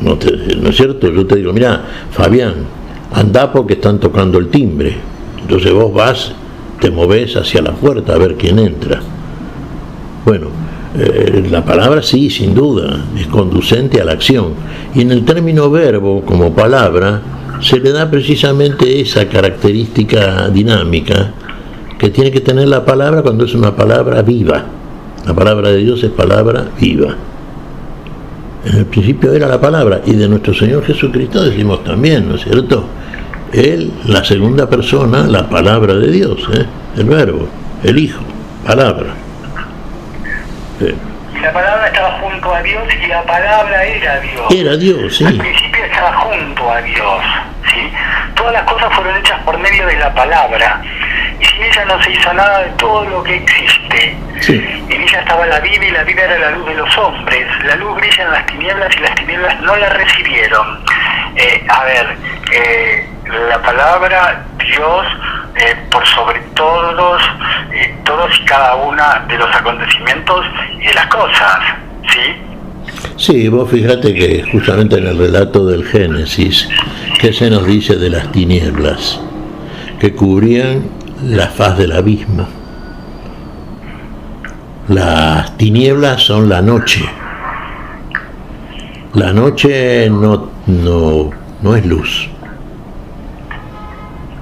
¿No es cierto? Yo te digo, mira, Fabián, andá porque están tocando el timbre. Entonces vos vas, te movés hacia la puerta a ver quién entra. Bueno, la palabra sí, sin duda, es conducente a la acción. Y en el término verbo, como palabra, se le da precisamente esa característica dinámica que tiene que tener la palabra cuando es una palabra viva. La palabra de Dios es palabra viva. En el principio era la palabra, y de nuestro Señor Jesucristo decimos también, ¿no es cierto? Él, la segunda persona, la palabra de Dios, el verbo, el Hijo, palabra. La palabra estaba junto a Dios y la palabra era Dios. Era Dios, sí. Al principio estaba junto a Dios, ¿sí? Todas las cosas fueron hechas por medio de la palabra, y sin ella no se hizo nada de todo lo que existe. Sí. En ella estaba la vida y la vida era la luz de los hombres. La luz brilla en las tinieblas y las tinieblas no la recibieron. La palabra Dios por sobre todos y cada una de los acontecimientos y de las cosas, ¿sí? Sí, vos fíjate que justamente en el relato del Génesis, ¿qué se nos dice de las tinieblas? Que cubrían la faz del abismo. Las tinieblas son la noche. La noche no es luz.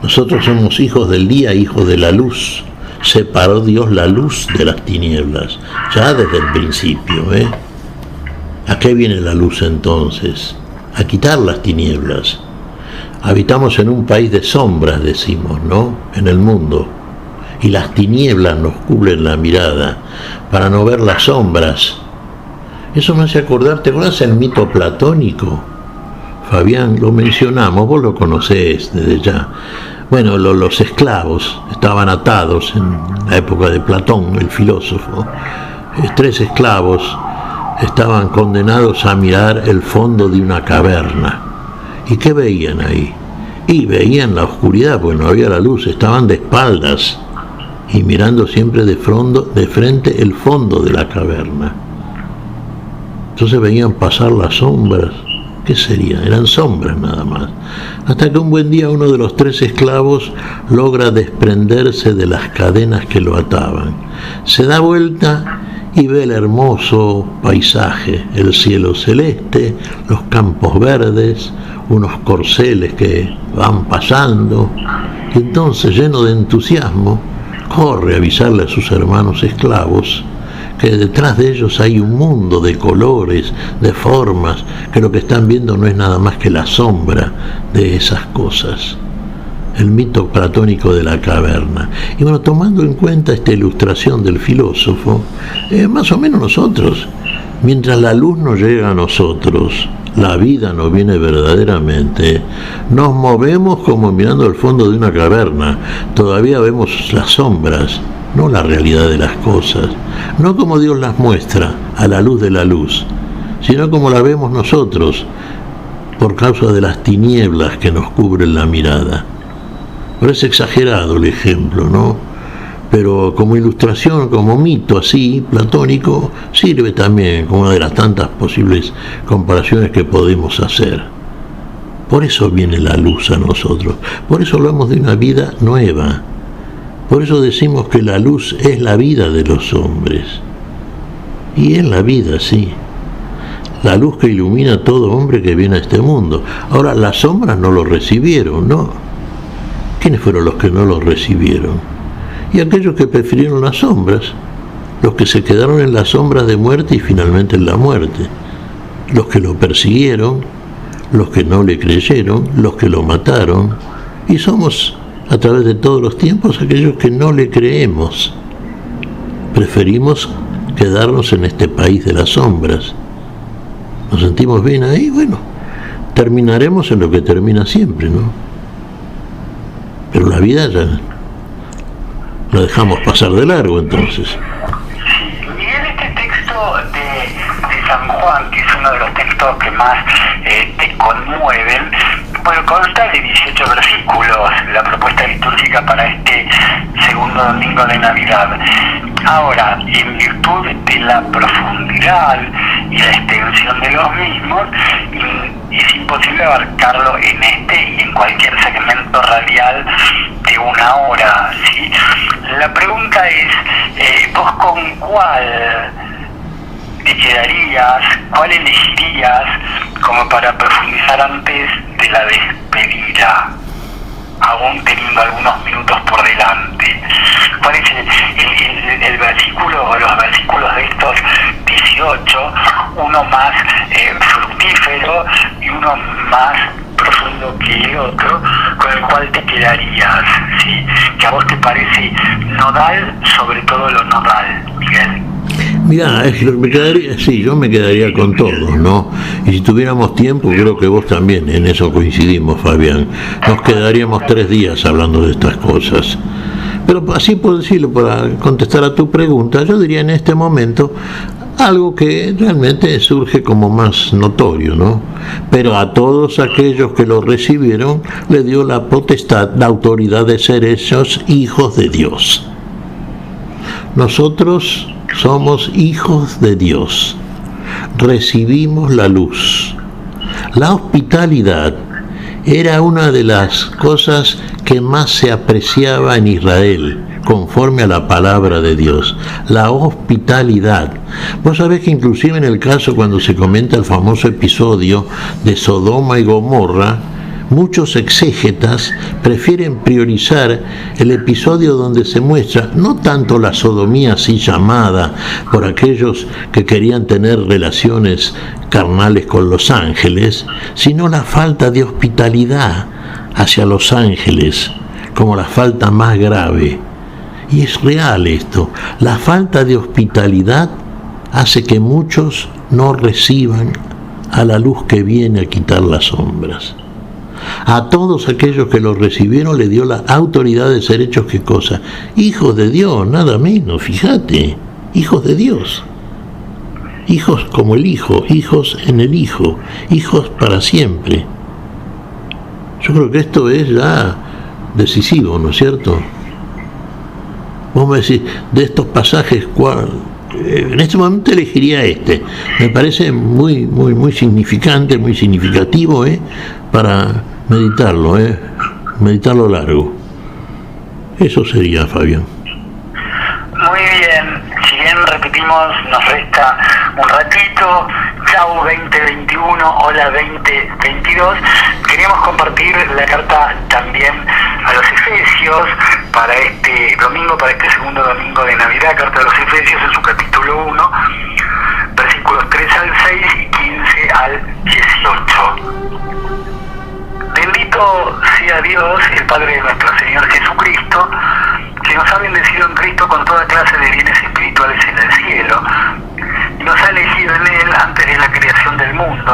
Nosotros somos hijos del día, hijos de la luz. Separó Dios la luz de las tinieblas, ya desde el principio. ¿A qué viene la luz entonces? A quitar las tinieblas. Habitamos en un país de sombras, decimos, ¿no? En el mundo. Y las tinieblas nos cubren la mirada para no ver las sombras. Eso me hace acordar, ¿te acuerdas el mito platónico? Fabián, lo mencionamos, vos lo conocés desde ya. Bueno, los esclavos estaban atados en la época de Platón, el filósofo. 3 esclavos estaban condenados a mirar el fondo de una caverna. ¿Y qué veían ahí? Y veían la oscuridad, porque no había la luz, estaban de espaldas y mirando siempre de frente el fondo de la caverna. Entonces veían pasar las sombras. ¿Qué sería? Eran sombras nada más. Hasta que un buen día uno de los 3 esclavos logra desprenderse de las cadenas que lo ataban. Se da vuelta y ve el hermoso paisaje, el cielo celeste, los campos verdes, unos corceles que van pasando. Y entonces, lleno de entusiasmo, corre a avisarle a sus hermanos esclavos que detrás de ellos hay un mundo de colores, de formas, que lo que están viendo no es nada más que la sombra de esas cosas. El mito platónico de la caverna. Y bueno, tomando en cuenta esta ilustración del filósofo, más o menos nosotros, mientras la luz no llega a nosotros, la vida no viene verdaderamente, nos movemos como mirando el fondo de una caverna, todavía vemos las sombras, no la realidad de las cosas, no como Dios las muestra a la luz de la luz, sino como la vemos nosotros por causa de las tinieblas que nos cubren la mirada. Pero es exagerado el ejemplo, ¿no? Pero como ilustración, como mito así, platónico, sirve también como una de las tantas posibles comparaciones que podemos hacer. Por eso viene la luz a nosotros, por eso hablamos de una vida nueva. Por eso decimos que la luz es la vida de los hombres. Y es la vida, sí. La luz que ilumina a todo hombre que viene a este mundo. Ahora, las sombras no lo recibieron, ¿no? ¿Quiénes fueron los que no lo recibieron? Y aquellos que prefirieron las sombras. Los que se quedaron en las sombras de muerte y finalmente en la muerte. Los que lo persiguieron, los que no le creyeron, los que lo mataron. Y somos, a través de todos los tiempos, aquellos que no le creemos. Preferimos quedarnos en este país de las sombras. Nos sentimos bien ahí, bueno, terminaremos en lo que termina siempre, ¿no? Pero la vida ya la dejamos pasar de largo, entonces. Miguel, este texto de San Juan, que es uno de los textos que más te conmueven, bueno, consta de 18 versículos, la propuesta litúrgica para este segundo domingo de Navidad. Ahora, en virtud de la profundidad y la extensión de los mismos, es imposible abarcarlo en este y en cualquier segmento radial de 1 hora, ¿sí? La pregunta es, ¿vos con cuál te quedarías, cuál elegirías como para profundizar antes de la despedida, aún teniendo algunos minutos por delante? ¿Cuál es el versículo o los versículos de estos 18, uno más fructífero y uno más profundo que el otro, con el cual te quedarías, ¿sí? Que a vos te parece nodal sobre todo lo nodal, Miguel? Mirá, yo me quedaría con todos, ¿no? Y si tuviéramos tiempo, creo que vos también, en eso coincidimos, Fabián. Nos quedaríamos 3 días hablando de estas cosas. Pero así por decirlo, para contestar a tu pregunta, yo diría en este momento algo que realmente surge como más notorio, ¿no? Pero a todos aquellos que lo recibieron le dio la potestad, la autoridad de ser hechos hijos de Dios. Nosotros somos hijos de Dios, recibimos la luz. La hospitalidad era una de las cosas que más se apreciaba en Israel, conforme a la palabra de Dios, la hospitalidad. Vos sabés que inclusive en el caso cuando se comenta el famoso episodio de Sodoma y Gomorra, muchos exégetas prefieren priorizar el episodio donde se muestra no tanto la sodomía así llamada por aquellos que querían tener relaciones carnales con los ángeles, sino la falta de hospitalidad hacia los ángeles como la falta más grave. Y es real esto, la falta de hospitalidad hace que muchos no reciban a la luz que viene a quitar las sombras. A todos aquellos que lo recibieron le dio la autoridad de ser hechos, ¿qué cosa? Hijos de Dios, nada menos, fíjate, hijos de Dios. Hijos como el Hijo, hijos en el Hijo, hijos para siempre. Yo creo que esto es ya decisivo, ¿no es cierto? Vos me decís, de estos pasajes, ¿cuál? En este momento elegiría este. Me parece muy significante, muy significativo, para meditarlo, meditarlo largo. Eso sería, Fabián. Muy bien, si bien repetimos, nos resta un ratito. Chau 2021, hola 2022. Queríamos compartir la carta también a los Efesios para este domingo, para este segundo domingo de Navidad, carta de los Efesios en su capítulo 1, versículos 3 al 6 y 15 al 18. Bendito sea Dios, el Padre de nuestro Señor Jesucristo, que nos ha bendecido en Cristo con toda clase de bienes espirituales en el cielo, y nos ha elegido en Él antes de la creación del mundo,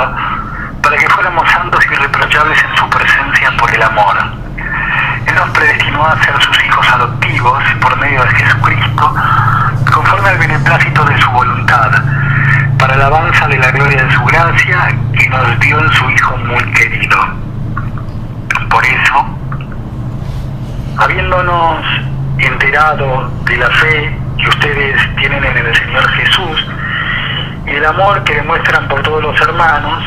para que fuéramos santos y irreprochables en su presencia por el amor. Él nos predestinó a ser sus hijos adoptivos por medio de Jesucristo, conforme al beneplácito de su voluntad, para alabanza de la gloria de su gracia, que nos dio en su Hijo muy querido. Por eso, habiéndonos enterado de la fe que ustedes tienen en el Señor Jesús y el amor que demuestran por todos los hermanos,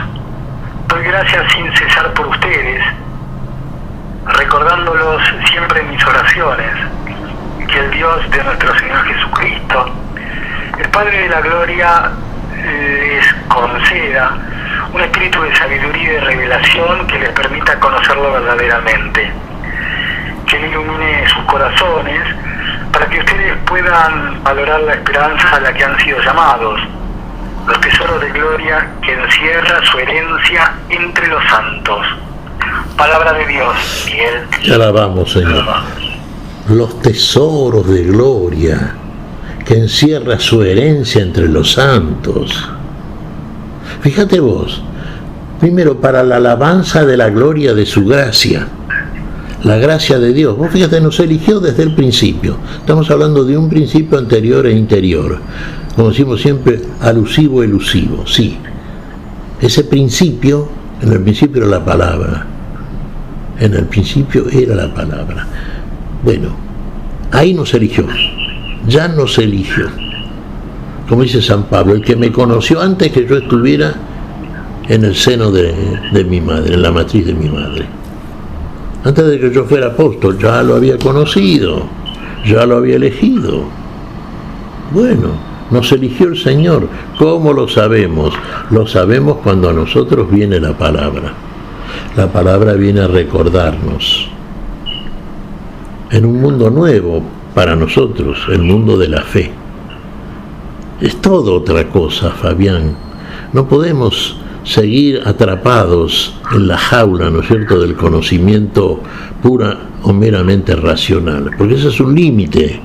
doy gracias sin cesar por ustedes, recordándolos siempre en mis oraciones, que el Dios de nuestro Señor Jesucristo, el Padre de la Gloria, les conceda un espíritu de sabiduría y de revelación que les permita conocerlo verdaderamente, que Él ilumine sus corazones para que ustedes puedan valorar la esperanza a la que han sido llamados, los tesoros de gloria que encierra su herencia entre los santos. Palabra de Dios, y Él. Te alabamos, Señor. Los tesoros de gloria que encierra su herencia entre los santos. Fíjate vos, primero para la alabanza de la gloria de su gracia, la gracia de Dios. Vos fíjate, nos eligió desde el principio. Estamos hablando de un principio anterior e interior. Como decimos siempre, alusivo, elusivo, sí. Ese principio, en el principio era la palabra. En el principio era la palabra. Bueno, ahí nos eligió. Ya nos eligió. Como dice San Pablo, el que me conoció antes que yo estuviera en el seno de mi madre, en la matriz de mi madre. Antes de que yo fuera apóstol, ya lo había conocido, ya lo había elegido. Bueno, nos eligió el Señor. ¿Cómo lo sabemos? Lo sabemos cuando a nosotros viene la palabra. La palabra viene a recordarnos. En un mundo nuevo para nosotros, el mundo de la fe. Es todo otra cosa, Fabián. No podemos seguir atrapados en la jaula, ¿no es cierto?, del conocimiento pura o meramente racional, porque ese es un límite.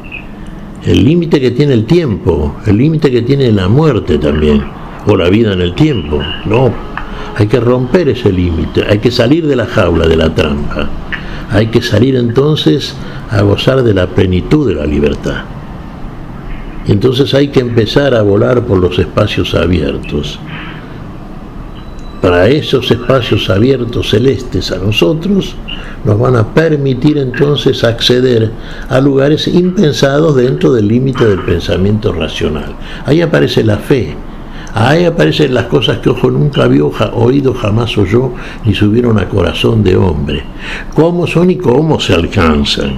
El límite que tiene el tiempo, el límite que tiene la muerte también, o la vida en el tiempo. No, hay que romper ese límite, hay que salir de la jaula, de la trampa. Hay que salir entonces a gozar de la plenitud de la libertad. Y entonces hay que empezar a volar por los espacios abiertos. Para esos espacios abiertos celestes a nosotros nos van a permitir entonces acceder a lugares impensados dentro del límite del pensamiento racional. Ahí aparece la fe, ahí aparecen las cosas que ojo nunca vio, oído jamás oyó, ni subieron a corazón de hombre. ¿Cómo son y cómo se alcanzan?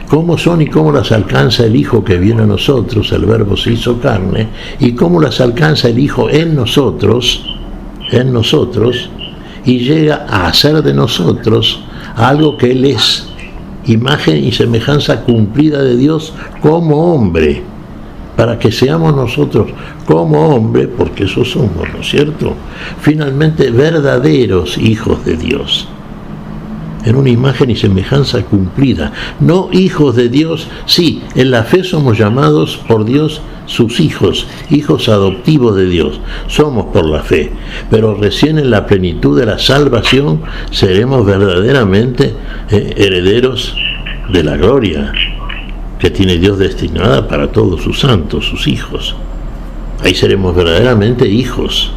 ¿Cómo son y cómo las alcanza el Hijo que viene a nosotros? El Verbo se hizo carne. ¿Y cómo las alcanza el Hijo en nosotros, y llega a hacer de nosotros algo que Él es, imagen y semejanza cumplida de Dios como hombre, para que seamos nosotros como hombre, porque eso somos, ¿no es cierto?, finalmente verdaderos hijos de Dios, en una imagen y semejanza cumplida, no hijos de Dios. Sí, en la fe somos llamados por Dios sus hijos, hijos adoptivos de Dios, somos por la fe, pero recién en la plenitud de la salvación seremos verdaderamente herederos de la gloria que tiene Dios destinada para todos sus santos, sus hijos. Ahí seremos verdaderamente hijos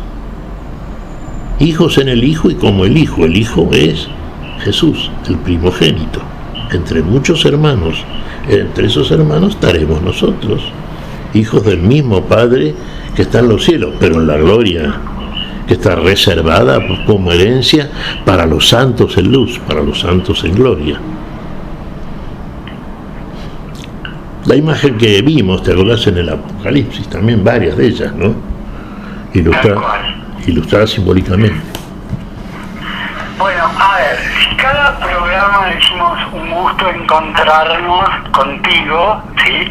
en el Hijo, y como el Hijo es Jesús, el primogénito, entre muchos hermanos. Entre esos hermanos estaremos nosotros, hijos del mismo Padre que está en los cielos, pero en la gloria que está reservada como herencia para los santos en luz, para los santos en gloria. La imagen que vimos, te acordás, en el Apocalipsis, también varias de ellas, ¿no? Ilustradas simbólicamente. Bueno, a ver, si cada programa decimos un gusto encontrarnos contigo, ¿sí?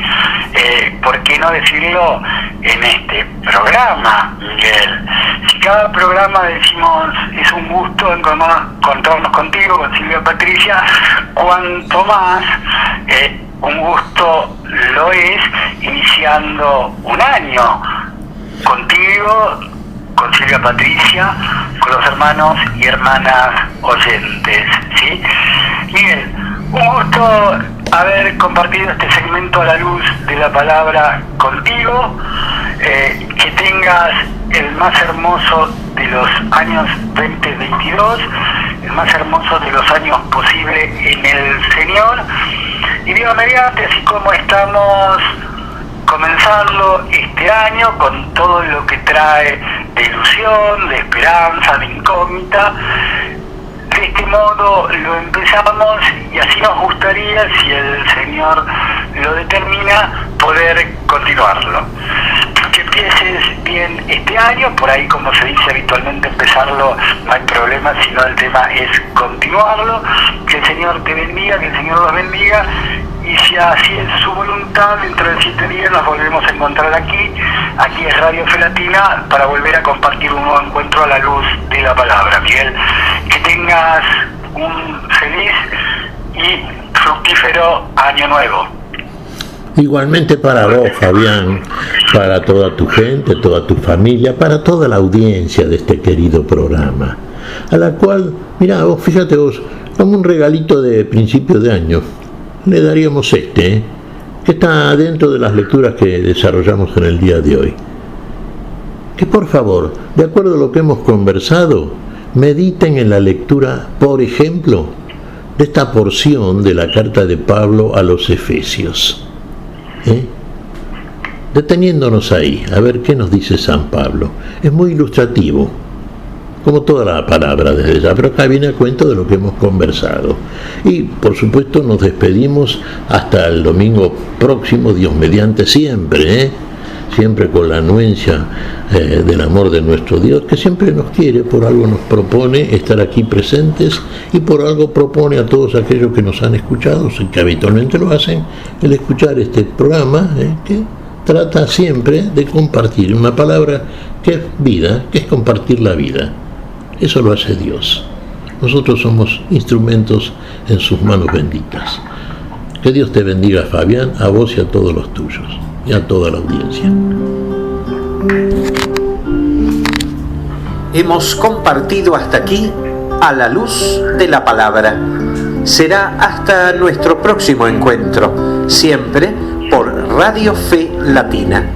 ¿Por qué no decirlo en este programa, Miguel? Si cada programa decimos es un gusto encontrarnos contigo, con Silvia Patricia, cuanto más un gusto lo es iniciando un año contigo, con Silvia Patricia, con los hermanos y hermanas oyentes, ¿sí? Miguel, un gusto haber compartido este segmento a la luz de la palabra contigo, que tengas el más hermoso de los años 2022, el más hermoso de los años posible en el Señor, y Dios mediante, así como estamos comenzarlo este año con todo lo que trae de ilusión, de esperanza, de incógnita. De este modo lo empezamos, y así nos gustaría, si el Señor lo determina, poder continuarlo. Que empieces bien este año, por ahí, como se dice habitualmente, empezarlo no hay problema, sino el tema es continuarlo. Que el Señor te bendiga, que el Señor los bendiga. Y si así es su voluntad, dentro de 7 días nos volvemos a encontrar aquí es Radio Fe Latina, para volver a compartir un nuevo encuentro a la luz de la palabra. Miguel, que tengas un feliz y fructífero año nuevo. Igualmente para vos, Fabián, para toda tu gente, toda tu familia, para toda la audiencia de este querido programa, a la cual, mirá, vos, fíjate vos, como un regalito de principio de año, le daríamos que está dentro de las lecturas que desarrollamos en el día de hoy. Que por favor, de acuerdo a lo que hemos conversado, mediten en la lectura, por ejemplo, de esta porción de la carta de Pablo a los Efesios. Deteniéndonos ahí, a ver qué nos dice San Pablo. Es muy ilustrativo, como toda la palabra desde ya, pero acá viene a cuento de lo que hemos conversado. Y por supuesto nos despedimos hasta el domingo próximo, Dios mediante, siempre con la anuencia del amor de nuestro Dios, que siempre nos quiere, por algo nos propone estar aquí presentes, y por algo propone a todos aquellos que nos han escuchado, que habitualmente lo hacen, el escuchar este programa, que trata siempre de compartir una palabra que es vida, que es compartir la vida. Eso lo hace Dios. Nosotros somos instrumentos en sus manos benditas. Que Dios te bendiga, Fabián, a vos y a todos los tuyos, y a toda la audiencia. Hemos compartido hasta aquí a la luz de la palabra. Será hasta nuestro próximo encuentro, siempre por Radio Fe Latina.